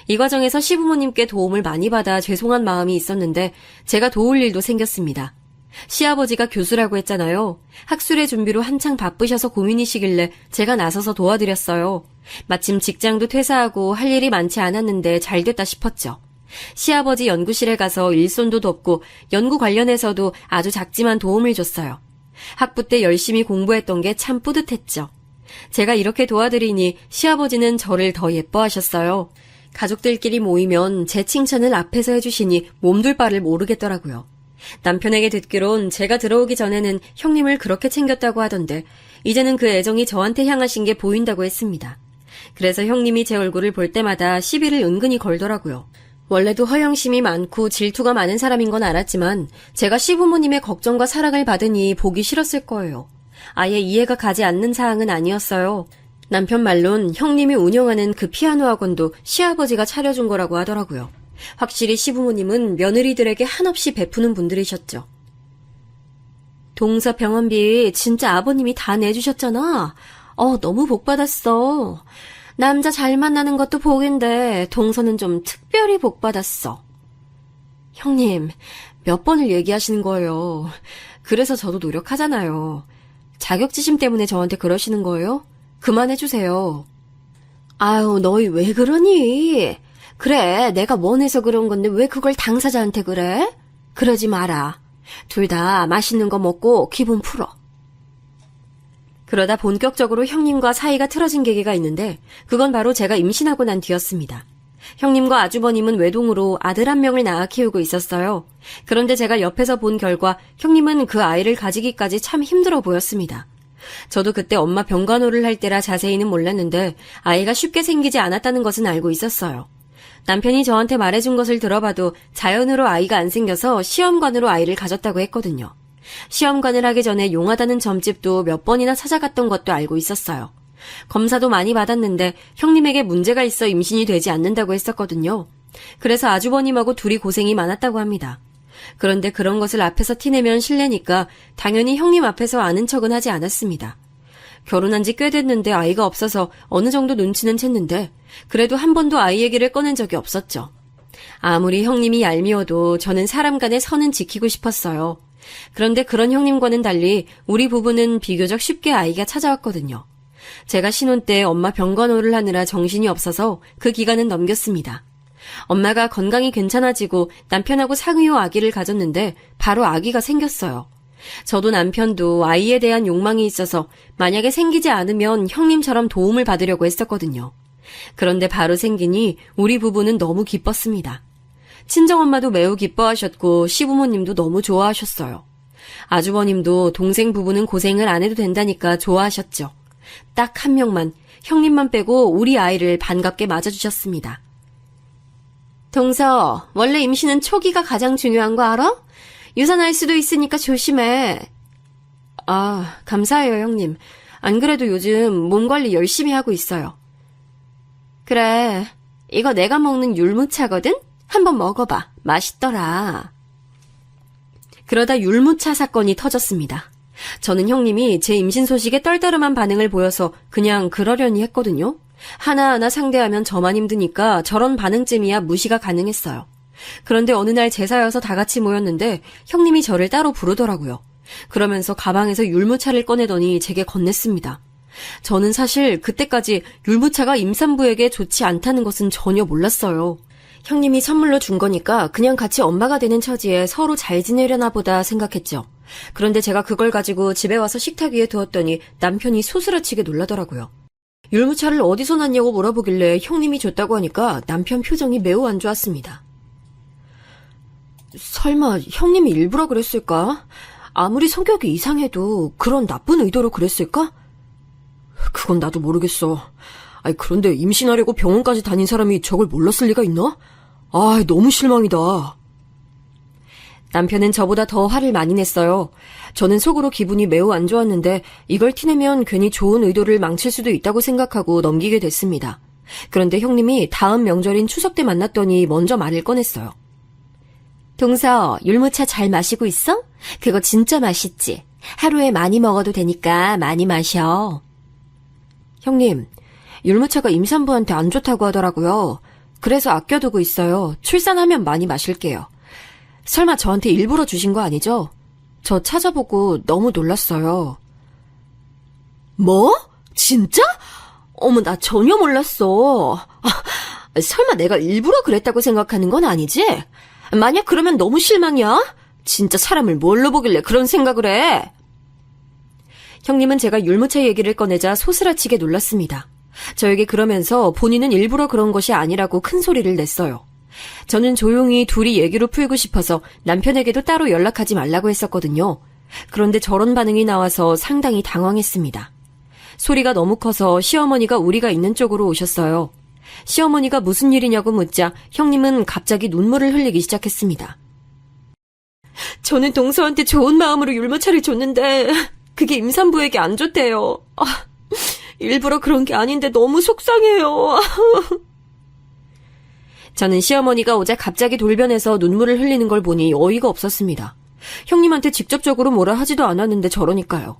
이 과정에서 시부모님께 도움을 많이 받아 죄송한 마음이 있었는데 제가 도울 일도 생겼습니다. 시아버지가 교수라고 했잖아요. 학술의 준비로 한창 바쁘셔서 고민이시길래 제가 나서서 도와드렸어요. 마침 직장도 퇴사하고 할 일이 많지 않았는데 잘 됐다 싶었죠. 시아버지 연구실에 가서 일손도 돕고 연구 관련해서도 아주 작지만 도움을 줬어요. 학부 때 열심히 공부했던 게 참 뿌듯했죠. 제가 이렇게 도와드리니 시아버지는 저를 더 예뻐하셨어요. 가족들끼리 모이면 제 칭찬을 앞에서 해주시니 몸둘 바를 모르겠더라고요. 남편에게 듣기론 제가 들어오기 전에는 형님을 그렇게 챙겼다고 하던데 이제는 그 애정이 저한테 향하신 게 보인다고 했습니다. 그래서 형님이 제 얼굴을 볼 때마다 시비를 은근히 걸더라고요. 원래도 허영심이 많고 질투가 많은 사람인 건 알았지만 제가 시부모님의 걱정과 사랑을 받으니 보기 싫었을 거예요. 아예 이해가 가지 않는 사항은 아니었어요. 남편 말론 형님이 운영하는 그 피아노 학원도 시아버지가 차려준 거라고 하더라고요. 확실히 시부모님은 며느리들에게 한없이 베푸는 분들이셨죠. 동서 병원비 진짜 아버님이 다 내주셨잖아. 너무 복받았어. 남자 잘 만나는 것도 복인데 동서는 좀 특별히 복받았어. 형님, 몇 번을 얘기하시는 거예요. 그래서 저도 노력하잖아요. 자격지심 때문에 저한테 그러시는 거예요? 그만해주세요. 아유, 너희 왜 그러니? 그래, 내가 원해서 그런 건데 왜 그걸 당사자한테 그래? 그러지 마라. 둘 다 맛있는 거 먹고 기분 풀어. 그러다 본격적으로 형님과 사이가 틀어진 계기가 있는데 그건 바로 제가 임신하고 난 뒤였습니다. 형님과 아주버님은 외동으로 아들 한 명을 낳아 키우고 있었어요. 그런데 제가 옆에서 본 결과 형님은 그 아이를 가지기까지 참 힘들어 보였습니다. 저도 그때 엄마 병간호를 할 때라 자세히는 몰랐는데 아이가 쉽게 생기지 않았다는 것은 알고 있었어요. 남편이 저한테 말해준 것을 들어봐도 자연으로 아이가 안 생겨서 시험관으로 아이를 가졌다고 했거든요. 시험관을 하기 전에 용하다는 점집도 몇 번이나 찾아갔던 것도 알고 있었어요. 검사도 많이 받았는데 형님에게 문제가 있어 임신이 되지 않는다고 했었거든요. 그래서 아주버님하고 둘이 고생이 많았다고 합니다. 그런데 그런 것을 앞에서 티내면 실례니까 당연히 형님 앞에서 아는 척은 하지 않았습니다. 결혼한 지 꽤 됐는데 아이가 없어서 어느 정도 눈치는 챘는데 그래도 한 번도 아이 얘기를 꺼낸 적이 없었죠. 아무리 형님이 얄미워도 저는 사람 간의 선은 지키고 싶었어요. 그런데 그런 형님과는 달리 우리 부부는 비교적 쉽게 아이가 찾아왔거든요. 제가 신혼 때 엄마 병간호를 하느라 정신이 없어서 그 기간은 넘겼습니다. 엄마가 건강이 괜찮아지고 남편하고 상의호 아기를 가졌는데 바로 아기가 생겼어요. 저도 남편도 아이에 대한 욕망이 있어서 만약에 생기지 않으면 형님처럼 도움을 받으려고 했었거든요. 그런데 바로 생기니 우리 부부는 너무 기뻤습니다. 친정엄마도 매우 기뻐하셨고 시부모님도 너무 좋아하셨어요. 아주버님도 동생 부부는 고생을 안 해도 된다니까 좋아하셨죠. 딱 한 명만, 형님만 빼고 우리 아이를 반갑게 맞아주셨습니다. 동서, 원래 임신은 초기가 가장 중요한 거 알아? 유산할 수도 있으니까 조심해. 아, 감사해요, 형님. 안 그래도 요즘 몸 관리 열심히 하고 있어요. 그래, 이거 내가 먹는 율무차거든? 한번 먹어봐. 맛있더라. 그러다 율무차 사건이 터졌습니다. 저는 형님이 제 임신 소식에 떨떠름한 반응을 보여서 그냥 그러려니 했거든요. 하나하나 상대하면 저만 힘드니까 저런 반응쯤이야 무시가 가능했어요. 그런데 어느 날 제사여서 다 같이 모였는데 형님이 저를 따로 부르더라고요. 그러면서 가방에서 율무차를 꺼내더니 제게 건넸습니다. 저는 사실 그때까지 율무차가 임산부에게 좋지 않다는 것은 전혀 몰랐어요. 형님이 선물로 준 거니까 그냥 같이 엄마가 되는 처지에 서로 잘 지내려나 보다 생각했죠. 그런데 제가 그걸 가지고 집에 와서 식탁 위에 두었더니 남편이 소스라치게 놀라더라고요. 율무차를 어디서 났냐고 물어보길래 형님이 줬다고 하니까 남편 표정이 매우 안 좋았습니다. 설마 형님이 일부러 그랬을까? 아무리 성격이 이상해도 그런 나쁜 의도로 그랬을까? 그건 나도 모르겠어. 아니, 그런데 임신하려고 병원까지 다닌 사람이 저걸 몰랐을 리가 있나? 아, 너무 실망이다. 남편은 저보다 더 화를 많이 냈어요. 저는 속으로 기분이 매우 안 좋았는데 이걸 티내면 괜히 좋은 의도를 망칠 수도 있다고 생각하고 넘기게 됐습니다. 그런데 형님이 다음 명절인 추석 때 만났더니 먼저 말을 꺼냈어요. 동서, 율무차 잘 마시고 있어? 그거 진짜 맛있지? 하루에 많이 먹어도 되니까 많이 마셔. 형님, 율무차가 임산부한테 안 좋다고 하더라고요. 그래서 아껴두고 있어요. 출산하면 많이 마실게요. 설마 저한테 일부러 주신 거 아니죠? 저 찾아보고 너무 놀랐어요. 뭐? 진짜? 어머, 나 전혀 몰랐어. 설마 내가 일부러 그랬다고 생각하는 건 아니지? 만약 그러면 너무 실망이야? 진짜 사람을 뭘로 보길래 그런 생각을 해? 형님은 제가 율무차 얘기를 꺼내자 소스라치게 놀랐습니다. 저에게 그러면서 본인은 일부러 그런 것이 아니라고 큰 소리를 냈어요. 저는 조용히 둘이 얘기로 풀고 싶어서 남편에게도 따로 연락하지 말라고 했었거든요. 그런데 저런 반응이 나와서 상당히 당황했습니다. 소리가 너무 커서 시어머니가 우리가 있는 쪽으로 오셨어요. 시어머니가 무슨 일이냐고 묻자 형님은 갑자기 눈물을 흘리기 시작했습니다. 저는 동서한테 좋은 마음으로 율무차를 줬는데 그게 임산부에게 안 좋대요. 일부러 그런 게 아닌데 너무 속상해요. 저는 시어머니가 오자 갑자기 돌변해서 눈물을 흘리는 걸 보니 어이가 없었습니다. 형님한테 직접적으로 뭐라 하지도 않았는데 저러니까요.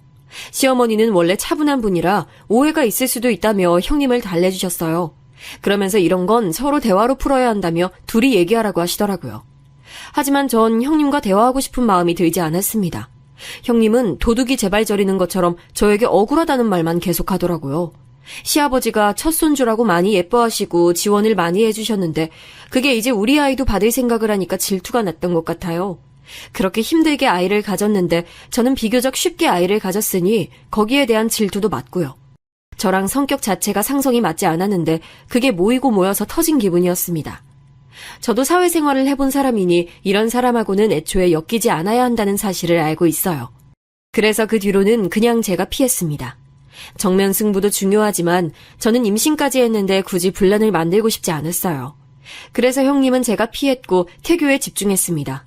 시어머니는 원래 차분한 분이라 오해가 있을 수도 있다며 형님을 달래주셨어요. 그러면서 이런 건 서로 대화로 풀어야 한다며 둘이 얘기하라고 하시더라고요. 하지만 전 형님과 대화하고 싶은 마음이 들지 않았습니다. 형님은 도둑이 제발 저리는 것처럼 저에게 억울하다는 말만 계속하더라고요. 시아버지가 첫 손주라고 많이 예뻐하시고 지원을 많이 해주셨는데 그게 이제 우리 아이도 받을 생각을 하니까 질투가 났던 것 같아요. 그렇게 힘들게 아이를 가졌는데 저는 비교적 쉽게 아이를 가졌으니 거기에 대한 질투도 맞고요. 저랑 성격 자체가 상성이 맞지 않았는데 그게 모이고 모여서 터진 기분이었습니다. 저도 사회생활을 해본 사람이니 이런 사람하고는 애초에 엮이지 않아야 한다는 사실을 알고 있어요. 그래서 그 뒤로는 그냥 제가 피했습니다. 정면 승부도 중요하지만 저는 임신까지 했는데 굳이 분란을 만들고 싶지 않았어요. 그래서 형님은 제가 피했고 태교에 집중했습니다.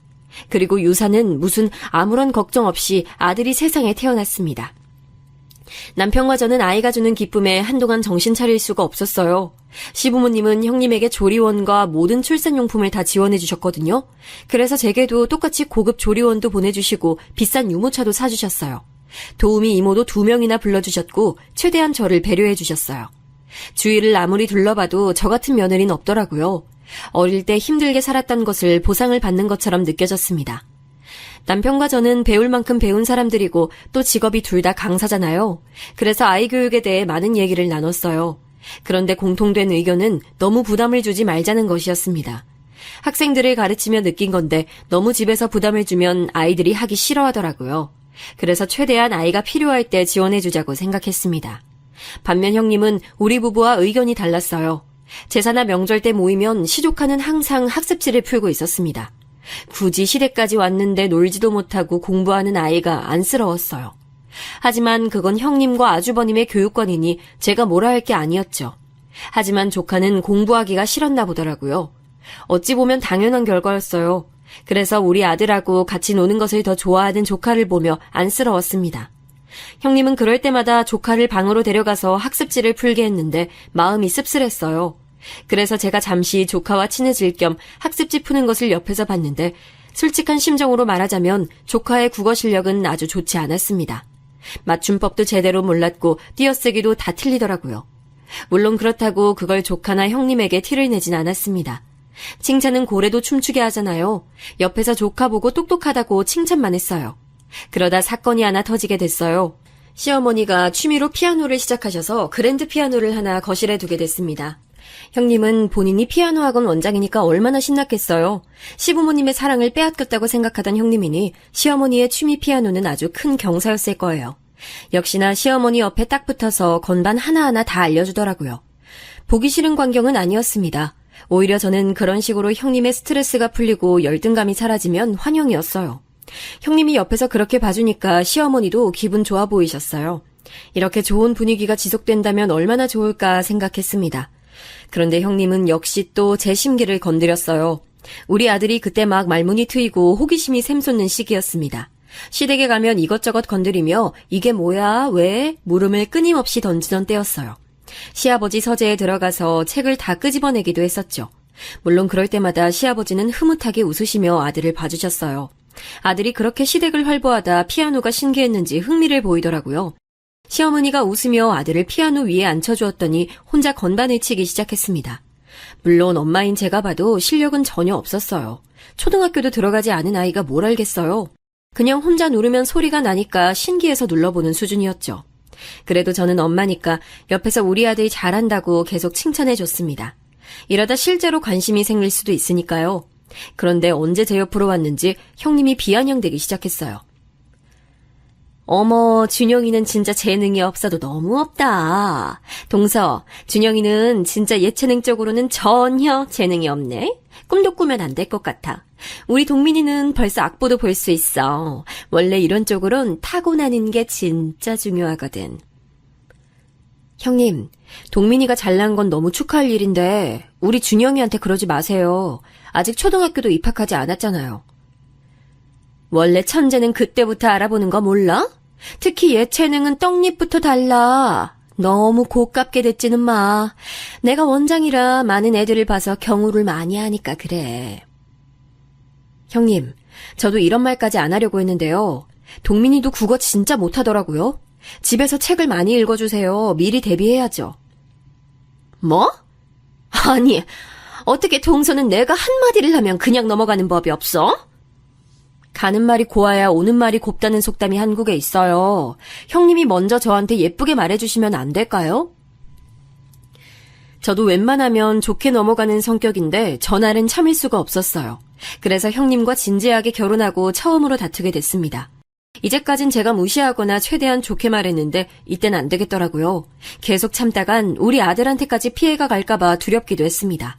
그리고 유사는 무슨 아무런 걱정 없이 아들이 세상에 태어났습니다. 남편과 저는 아이가 주는 기쁨에 한동안 정신 차릴 수가 없었어요. 시부모님은 형님에게 조리원과 모든 출산용품을 다 지원해 주셨거든요. 그래서 제게도 똑같이 고급 조리원도 보내주시고 비싼 유모차도 사주셨어요. 도우미 이모도 2명이나 불러주셨고 최대한 저를 배려해 주셨어요. 주위를 아무리 둘러봐도 저 같은 며느리는 없더라고요. 어릴 때 힘들게 살았던 것을 보상을 받는 것처럼 느껴졌습니다. 남편과 저는 배울 만큼 배운 사람들이고 또 직업이 둘 다 강사잖아요. 그래서 아이 교육에 대해 많은 얘기를 나눴어요. 그런데 공통된 의견은 너무 부담을 주지 말자는 것이었습니다. 학생들을 가르치며 느낀 건데 너무 집에서 부담을 주면 아이들이 하기 싫어하더라고요. 그래서 최대한 아이가 필요할 때 지원해주자고 생각했습니다. 반면 형님은 우리 부부와 의견이 달랐어요. 제사나 명절 때 모이면 시조카는 항상 학습지를 풀고 있었습니다. 굳이 시댁까지 왔는데 놀지도 못하고 공부하는 아이가 안쓰러웠어요. 하지만 그건 형님과 아주버님의 교육권이니 제가 뭐라 할 게 아니었죠. 하지만 조카는 공부하기가 싫었나 보더라고요. 어찌 보면 당연한 결과였어요. 그래서 우리 아들하고 같이 노는 것을 더 좋아하는 조카를 보며 안쓰러웠습니다. 형님은 그럴 때마다 조카를 방으로 데려가서 학습지를 풀게 했는데 마음이 씁쓸했어요. 그래서 제가 잠시 조카와 친해질 겸 학습지 푸는 것을 옆에서 봤는데 솔직한 심정으로 말하자면 조카의 국어 실력은 아주 좋지 않았습니다. 맞춤법도 제대로 몰랐고 띄어쓰기도 다 틀리더라고요. 물론 그렇다고 그걸 조카나 형님에게 티를 내진 않았습니다. 칭찬은 고래도 춤추게 하잖아요. 옆에서 조카 보고 똑똑하다고 칭찬만 했어요. 그러다 사건이 하나 터지게 됐어요. 시어머니가 취미로 피아노를 시작하셔서 그랜드 피아노를 하나 거실에 두게 됐습니다. 형님은 본인이 피아노 학원 원장이니까 얼마나 신났겠어요. 시부모님의 사랑을 빼앗겼다고 생각하던 형님이니 시어머니의 취미 피아노는 아주 큰 경사였을 거예요. 역시나 시어머니 옆에 딱 붙어서 건반 하나하나 다 알려주더라고요. 보기 싫은 광경은 아니었습니다. 오히려 저는 그런 식으로 형님의 스트레스가 풀리고 열등감이 사라지면 환영이었어요. 형님이 옆에서 그렇게 봐주니까 시어머니도 기분 좋아 보이셨어요. 이렇게 좋은 분위기가 지속된다면 얼마나 좋을까 생각했습니다. 그런데 형님은 역시 또 제 심기를 건드렸어요. 우리 아들이 그때 막 말문이 트이고 호기심이 샘솟는 시기였습니다. 시댁에 가면 이것저것 건드리며 이게 뭐야? 왜? 물음을 끊임없이 던지던 때였어요. 시아버지 서재에 들어가서 책을 다 끄집어내기도 했었죠. 물론 그럴 때마다 시아버지는 흐뭇하게 웃으시며 아들을 봐주셨어요. 아들이 그렇게 시댁을 활보하다 피아노가 신기했는지 흥미를 보이더라고요. 시어머니가 웃으며 아들을 피아노 위에 앉혀주었더니 혼자 건반을 치기 시작했습니다. 물론 엄마인 제가 봐도 실력은 전혀 없었어요. 초등학교도 들어가지 않은 아이가 뭘 알겠어요. 그냥 혼자 누르면 소리가 나니까 신기해서 눌러보는 수준이었죠. 그래도 저는 엄마니까 옆에서 우리 아들이 잘한다고 계속 칭찬해줬습니다. 이러다 실제로 관심이 생길 수도 있으니까요. 그런데 언제 제 옆으로 왔는지 형님이 비아냥대기 시작했어요. 어머, 준영이는 진짜 재능이 없어도 너무 없다. 동서, 준영이는 진짜 예체능 쪽으로는 전혀 재능이 없네. 꿈도 꾸면 안 될 것 같아. 우리 동민이는 벌써 악보도 볼 수 있어. 원래 이런 쪽으론 타고나는 게 진짜 중요하거든. 형님, 동민이가 잘난 건 너무 축하할 일인데 우리 준영이한테 그러지 마세요. 아직 초등학교도 입학하지 않았잖아요. 원래 천재는 그때부터 알아보는 거 몰라? 특히 예체능은 떡잎부터 달라. 너무 고깝게 듣지는 마. 내가 원장이라 많은 애들을 봐서 경우를 많이 하니까 그래. 형님, 저도 이런 말까지 안 하려고 했는데요. 동민이도 국어 진짜 못하더라고요. 집에서 책을 많이 읽어주세요. 미리 대비해야죠. 뭐? 아니, 어떻게 동서는 내가 한마디를 하면 그냥 넘어가는 법이 없어? 가는 말이 고와야 오는 말이 곱다는 속담이 한국에 있어요. 형님이 먼저 저한테 예쁘게 말해주시면 안 될까요? 저도 웬만하면 좋게 넘어가는 성격인데 전날은 참을 수가 없었어요. 그래서 형님과 진지하게 결혼하고 처음으로 다투게 됐습니다. 이제까진 제가 무시하거나 최대한 좋게 말했는데 이땐 안 되겠더라고요. 계속 참다간 우리 아들한테까지 피해가 갈까봐 두렵기도 했습니다.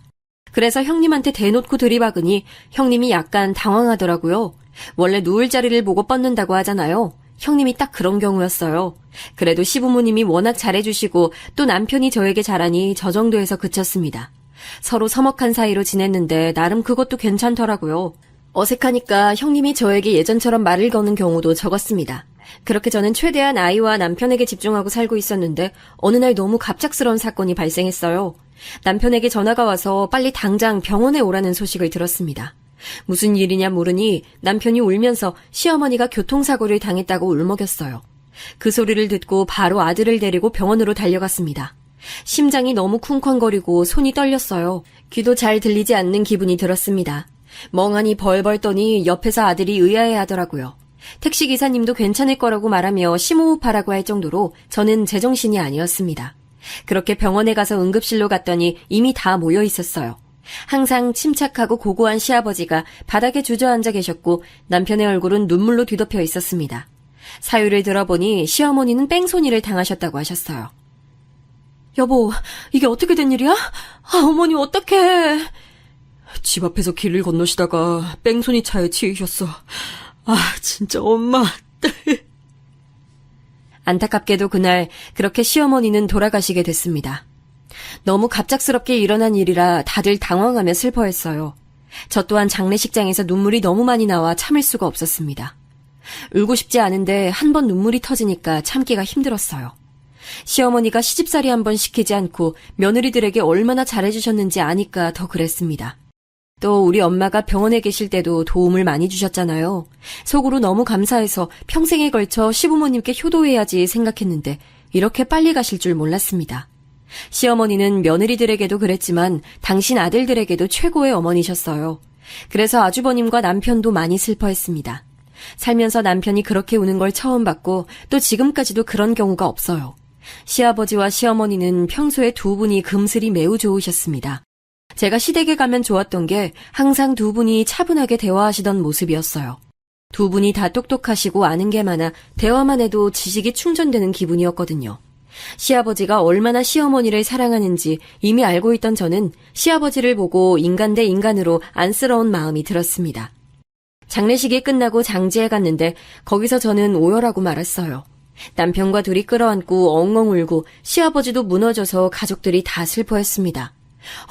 그래서 형님한테 대놓고 들이박으니 형님이 약간 당황하더라고요. 원래 누울 자리를 보고 뻗는다고 하잖아요. 형님이 딱 그런 경우였어요. 그래도 시부모님이 워낙 잘해주시고 또 남편이 저에게 잘하니 저 정도에서 그쳤습니다. 서로 서먹한 사이로 지냈는데 나름 그것도 괜찮더라고요. 어색하니까 형님이 저에게 예전처럼 말을 거는 경우도 적었습니다. 그렇게 저는 최대한 아이와 남편에게 집중하고 살고 있었는데 어느 날 너무 갑작스러운 사건이 발생했어요. 남편에게 전화가 와서 빨리 당장 병원에 오라는 소식을 들었습니다. 무슨 일이냐 물으니 남편이 울면서 시어머니가 교통사고를 당했다고 울먹였어요. 그 소리를 듣고 바로 아들을 데리고 병원으로 달려갔습니다. 심장이 너무 쿵쾅거리고 손이 떨렸어요. 귀도 잘 들리지 않는 기분이 들었습니다. 멍하니 벌벌 떠니 옆에서 아들이 의아해하더라고요. 택시기사님도 괜찮을 거라고 말하며 심호흡하라고 할 정도로 저는 제정신이 아니었습니다. 그렇게 병원에 가서 응급실로 갔더니 이미 다 모여 있었어요. 항상 침착하고 고고한 시아버지가 바닥에 주저앉아 계셨고 남편의 얼굴은 눈물로 뒤덮여 있었습니다. 사유를 들어보니 시어머니는 뺑소니를 당하셨다고 하셨어요. 여보, 이게 어떻게 된 일이야? 어머니 어떡해. 집 앞에서 길을 건너시다가 뺑소니 차에 치이셨어. 진짜 엄마. 안타깝게도 그날 그렇게 시어머니는 돌아가시게 됐습니다. 너무 갑작스럽게 일어난 일이라 다들 당황하며 슬퍼했어요. 저 또한 장례식장에서 눈물이 너무 많이 나와 참을 수가 없었습니다. 울고 싶지 않은데 한 번 눈물이 터지니까 참기가 힘들었어요. 시어머니가 시집살이 한 번 시키지 않고 며느리들에게 얼마나 잘해주셨는지 아니까 더 그랬습니다. 또 우리 엄마가 병원에 계실 때도 도움을 많이 주셨잖아요. 속으로 너무 감사해서 평생에 걸쳐 시부모님께 효도해야지 생각했는데 이렇게 빨리 가실 줄 몰랐습니다. 시어머니는 며느리들에게도 그랬지만 당신 아들들에게도 최고의 어머니셨어요. 그래서 아주버님과 남편도 많이 슬퍼했습니다. 살면서 남편이 그렇게 우는 걸 처음 봤고 또 지금까지도 그런 경우가 없어요. 시아버지와 시어머니는 평소에 두 분이 금슬이 매우 좋으셨습니다. 제가 시댁에 가면 좋았던 게 항상 두 분이 차분하게 대화하시던 모습이었어요. 두 분이 다 똑똑하시고 아는 게 많아 대화만 해도 지식이 충전되는 기분이었거든요. 시아버지가 얼마나 시어머니를 사랑하는지 이미 알고 있던 저는 시아버지를 보고 인간 대 인간으로 안쓰러운 마음이 들었습니다. 장례식이 끝나고 장지에 갔는데 거기서 저는 오열하고 말았어요. 남편과 둘이 끌어안고 엉엉 울고 시아버지도 무너져서 가족들이 다 슬퍼했습니다.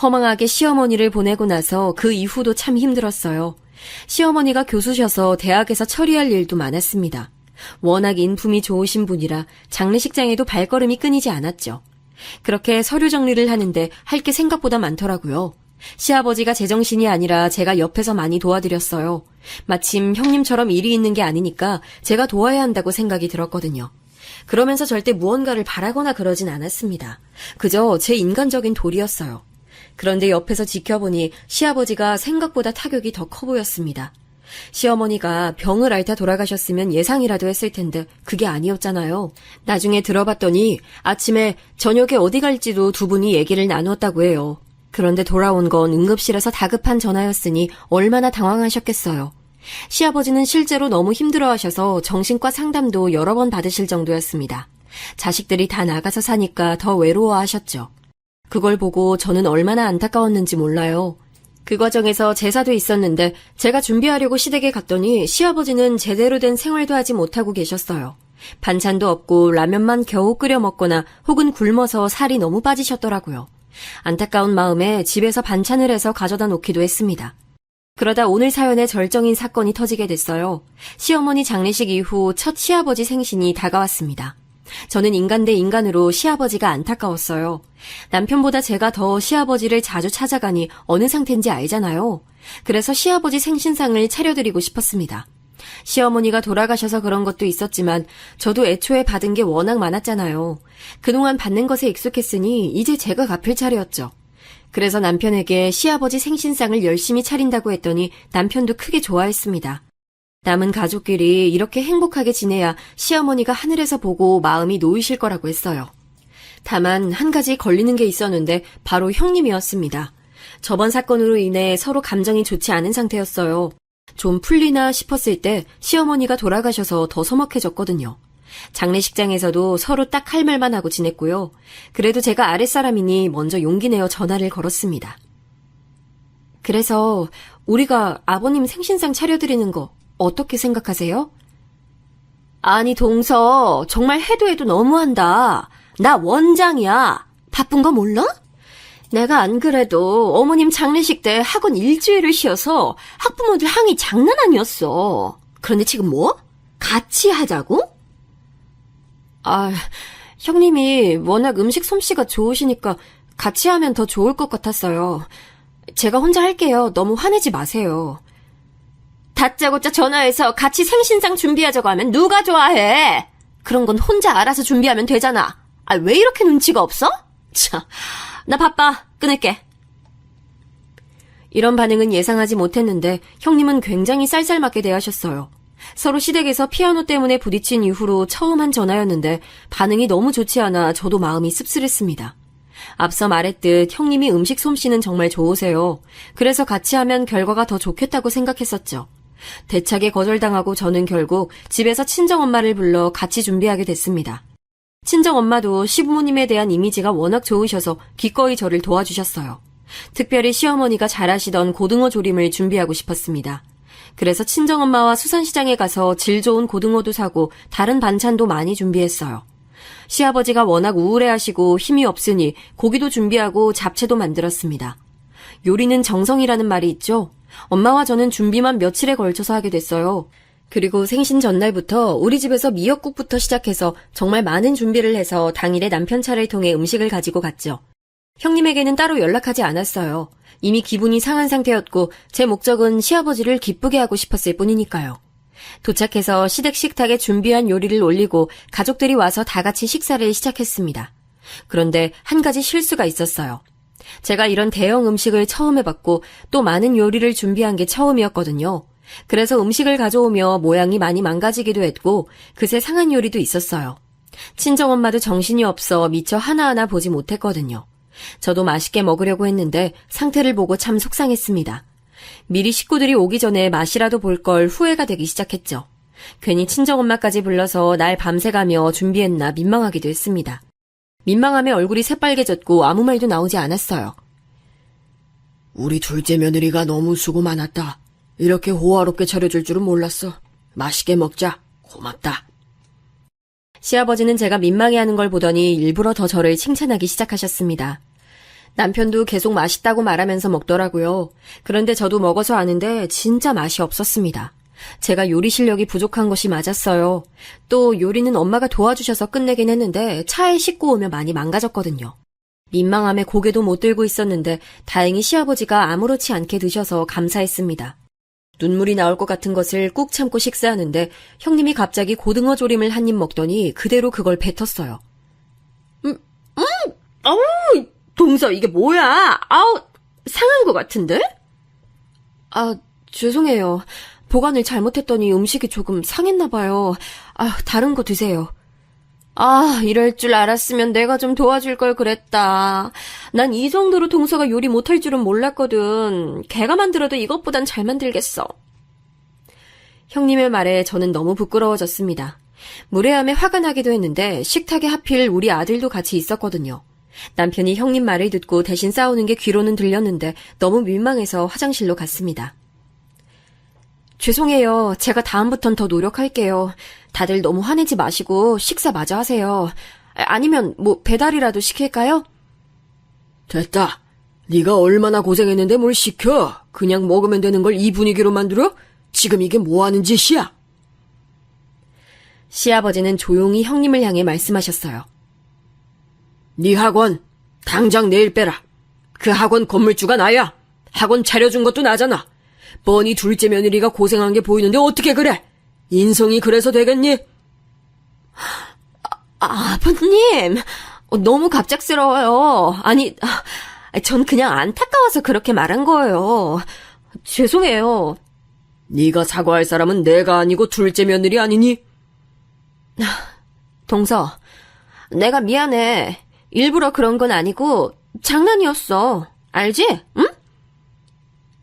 허망하게 시어머니를 보내고 나서 그 이후도 참 힘들었어요. 시어머니가 교수셔서 대학에서 처리할 일도 많았습니다. 워낙 인품이 좋으신 분이라 장례식장에도 발걸음이 끊이지 않았죠. 그렇게 서류 정리를 하는데 할 게 생각보다 많더라고요. 시아버지가 제정신이 아니라 제가 옆에서 많이 도와드렸어요. 마침 형님처럼 일이 있는 게 아니니까 제가 도와야 한다고 생각이 들었거든요. 그러면서 절대 무언가를 바라거나 그러진 않았습니다. 그저 제 인간적인 도리였어요. 그런데 옆에서 지켜보니 시아버지가 생각보다 타격이 더 커 보였습니다. 시어머니가 병을 앓다 돌아가셨으면 예상이라도 했을 텐데 그게 아니었잖아요. 나중에 들어봤더니 아침에 저녁에 어디 갈지도 두 분이 얘기를 나누었다고 해요. 그런데 돌아온 건 응급실에서 다급한 전화였으니 얼마나 당황하셨겠어요. 시아버지는 실제로 너무 힘들어하셔서 정신과 상담도 여러 번 받으실 정도였습니다. 자식들이 다 나가서 사니까 더 외로워하셨죠. 그걸 보고 저는 얼마나 안타까웠는지 몰라요. 그 과정에서 제사도 있었는데 제가 준비하려고 시댁에 갔더니 시아버지는 제대로 된 생활도 하지 못하고 계셨어요. 반찬도 없고 라면만 겨우 끓여 먹거나 혹은 굶어서 살이 너무 빠지셨더라고요. 안타까운 마음에 집에서 반찬을 해서 가져다 놓기도 했습니다. 그러다 오늘 사연에 절정인 사건이 터지게 됐어요. 시어머니 장례식 이후 첫 시아버지 생신이 다가왔습니다. 저는 인간 대 인간으로 시아버지가 안타까웠어요. 남편보다 제가 더 시아버지를 자주 찾아가니 어느 상태인지 알잖아요. 그래서 시아버지 생신상을 차려드리고 싶었습니다. 시어머니가 돌아가셔서 그런 것도 있었지만 저도 애초에 받은 게 워낙 많았잖아요. 그동안 받는 것에 익숙했으니 이제 제가 갚을 차례였죠. 그래서 남편에게 시아버지 생신상을 열심히 차린다고 했더니 남편도 크게 좋아했습니다. 남은 가족끼리 이렇게 행복하게 지내야 시어머니가 하늘에서 보고 마음이 놓이실 거라고 했어요. 다만 한 가지 걸리는 게 있었는데 바로 형님이었습니다. 저번 사건으로 인해 서로 감정이 좋지 않은 상태였어요. 좀 풀리나 싶었을 때 시어머니가 돌아가셔서 더 서먹해졌거든요. 장례식장에서도 서로 딱 할 말만 하고 지냈고요. 그래도 제가 아랫사람이니 먼저 용기 내어 전화를 걸었습니다. 그래서 우리가 아버님 생신상 차려드리는 거 어떻게 생각하세요? 아니 동서 정말 해도 해도 너무한다. 나 원장이야. 바쁜 거 몰라? 내가 안 그래도 어머님 장례식 때 학원 일주일을 쉬어서 학부모들 항의 장난 아니었어. 그런데 지금 뭐? 같이 하자고? 형님이 워낙 음식 솜씨가 좋으시니까 같이 하면 더 좋을 것 같았어요. 제가 혼자 할게요. 너무 화내지 마세요. 다짜고짜 전화해서 같이 생신상 준비하자고 하면 누가 좋아해? 그런 건 혼자 알아서 준비하면 되잖아. 왜 이렇게 눈치가 없어? 참, 나 바빠. 끊을게. 이런 반응은 예상하지 못했는데 형님은 굉장히 쌀쌀맞게 대하셨어요. 서로 시댁에서 피아노 때문에 부딪힌 이후로 처음 한 전화였는데 반응이 너무 좋지 않아 저도 마음이 씁쓸했습니다. 앞서 말했듯 형님이 음식 솜씨는 정말 좋으세요. 그래서 같이 하면 결과가 더 좋겠다고 생각했었죠. 대차게 거절당하고 저는 결국 집에서 친정엄마를 불러 같이 준비하게 됐습니다. 친정엄마도 시부모님에 대한 이미지가 워낙 좋으셔서 기꺼이 저를 도와주셨어요. 특별히 시어머니가 잘하시던 고등어 조림을 준비하고 싶었습니다. 그래서 친정엄마와 수산시장에 가서 질 좋은 고등어도 사고 다른 반찬도 많이 준비했어요. 시아버지가 워낙 우울해하시고 힘이 없으니 고기도 준비하고 잡채도 만들었습니다. 요리는 정성이라는 말이 있죠. 엄마와 저는 준비만 며칠에 걸쳐서 하게 됐어요. 그리고 생신 전날부터 우리 집에서 미역국부터 시작해서 정말 많은 준비를 해서 당일에 남편 차를 통해 음식을 가지고 갔죠. 형님에게는 따로 연락하지 않았어요. 이미 기분이 상한 상태였고 제 목적은 시아버지를 기쁘게 하고 싶었을 뿐이니까요. 도착해서 시댁 식탁에 준비한 요리를 올리고 가족들이 와서 다 같이 식사를 시작했습니다. 그런데 한 가지 실수가 있었어요. 제가 이런 대형 음식을 처음 해봤고 또 많은 요리를 준비한 게 처음이었거든요. 그래서 음식을 가져오며 모양이 많이 망가지기도 했고 그새 상한 요리도 있었어요. 친정엄마도 정신이 없어 미처 하나하나 보지 못했거든요. 저도 맛있게 먹으려고 했는데 상태를 보고 참 속상했습니다. 미리 식구들이 오기 전에 맛이라도 볼 걸 후회가 되기 시작했죠. 괜히 친정엄마까지 불러서 날 밤새가며 준비했나 민망하기도 했습니다. 민망함에 얼굴이 새빨개졌고 아무 말도 나오지 않았어요. 우리 둘째 며느리가 너무 수고 많았다. 이렇게 호화롭게 차려줄 줄은 몰랐어. 맛있게 먹자. 고맙다. 시아버지는 제가 민망해하는 걸 보더니 일부러 더 저를 칭찬하기 시작하셨습니다. 남편도 계속 맛있다고 말하면서 먹더라고요. 그런데 저도 먹어서 아는데 진짜 맛이 없었습니다. 제가 요리 실력이 부족한 것이 맞았어요. 또 요리는 엄마가 도와주셔서 끝내긴 했는데 차에 싣고 오면 많이 망가졌거든요. 민망함에 고개도 못 들고 있었는데 다행히 시아버지가 아무렇지 않게 드셔서 감사했습니다. 눈물이 나올 것 같은 것을 꾹 참고 식사하는데 형님이 갑자기 고등어 조림을 한 입 먹더니 그대로 그걸 뱉었어요. 아우, 동서 이게 뭐야? 아우, 상한 것 같은데? 아, 죄송해요. 보관을 잘못했더니 음식이 조금 상했나 봐요. 아, 다른 거 드세요. 아, 이럴 줄 알았으면 내가 좀 도와줄 걸 그랬다. 난 이 정도로 동서가 요리 못할 줄은 몰랐거든. 걔가 만들어도 이것보단 잘 만들겠어. 형님의 말에 저는 너무 부끄러워졌습니다. 무례함에 화가 나기도 했는데 식탁에 하필 우리 아들도 같이 있었거든요. 남편이 형님 말을 듣고 대신 싸우는 게 귀로는 들렸는데 너무 민망해서 화장실로 갔습니다. 죄송해요. 제가 다음부턴 더 노력할게요. 다들 너무 화내지 마시고 식사 마저 하세요. 아니면 뭐 배달이라도 시킬까요? 됐다. 네가 얼마나 고생했는데 뭘 시켜. 그냥 먹으면 되는 걸 이 분위기로 만들어? 지금 이게 뭐 하는 짓이야? 시아버지는 조용히 형님을 향해 말씀하셨어요. 네 학원 당장 내일 빼라. 그 학원 건물주가 나야. 학원 차려준 것도 나잖아. 뻔히 둘째 며느리가 고생한 게 보이는데 어떻게 그래? 인성이 그래서 되겠니? 아버님, 너무 갑작스러워요. 아니, 전 그냥 안타까워서 그렇게 말한 거예요. 죄송해요. 네가 사과할 사람은 내가 아니고 둘째 며느리 아니니? 동서, 내가 미안해. 일부러 그런 건 아니고 장난이었어. 알지? 응?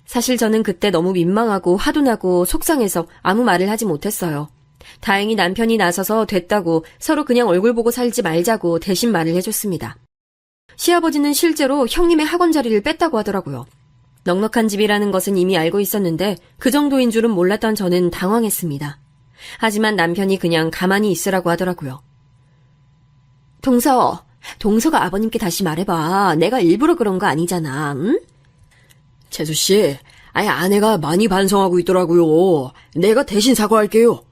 사실 저는 그때 너무 민망하고 화도 나고 속상해서 아무 말을 하지 못했어요. 다행히 남편이 나서서 됐다고 서로 그냥 얼굴 보고 살지 말자고 대신 말을 해줬습니다. 시아버지는 실제로 형님의 학원 자리를 뺐다고 하더라고요. 넉넉한 집이라는 것은 이미 알고 있었는데 그 정도인 줄은 몰랐던 저는 당황했습니다. 하지만 남편이 그냥 가만히 있으라고 하더라고요. 동서가 아버님께 다시 말해봐. 내가 일부러 그런 거 아니잖아. 응? 재수씨, 아내가 많이 반성하고 있더라고요. 내가 대신 사과할게요.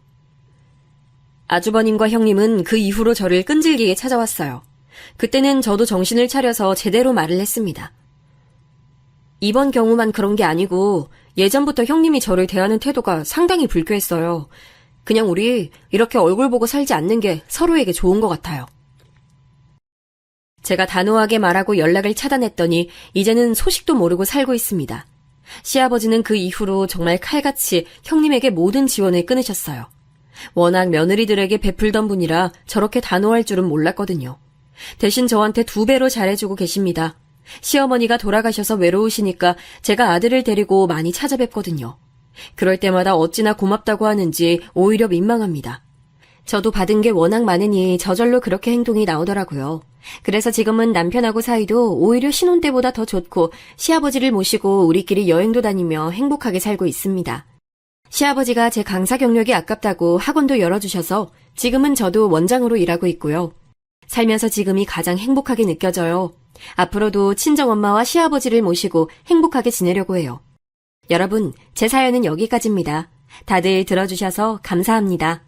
아주버님과 형님은 그 이후로 저를 끈질기게 찾아왔어요. 그때는 저도 정신을 차려서 제대로 말을 했습니다. 이번 경우만 그런 게 아니고 예전부터 형님이 저를 대하는 태도가 상당히 불쾌했어요. 그냥 우리 이렇게 얼굴 보고 살지 않는 게 서로에게 좋은 것 같아요. 제가 단호하게 말하고 연락을 차단했더니 이제는 소식도 모르고 살고 있습니다. 시아버지는 그 이후로 정말 칼같이 형님에게 모든 지원을 끊으셨어요. 워낙 며느리들에게 베풀던 분이라 저렇게 단호할 줄은 몰랐거든요. 대신 저한테 2배로 잘해주고 계십니다. 시어머니가 돌아가셔서 외로우시니까 제가 아들을 데리고 많이 찾아뵙거든요. 그럴 때마다 어찌나 고맙다고 하는지 오히려 민망합니다. 저도 받은 게 워낙 많으니 저절로 그렇게 행동이 나오더라고요. 그래서 지금은 남편하고 사이도 오히려 신혼 때보다 더 좋고 시아버지를 모시고 우리끼리 여행도 다니며 행복하게 살고 있습니다. 시아버지가 제 강사 경력이 아깝다고 학원도 열어주셔서 지금은 저도 원장으로 일하고 있고요. 살면서 지금이 가장 행복하게 느껴져요. 앞으로도 친정엄마와 시아버지를 모시고 행복하게 지내려고 해요. 여러분, 제 사연은 여기까지입니다. 다들 들어주셔서 감사합니다.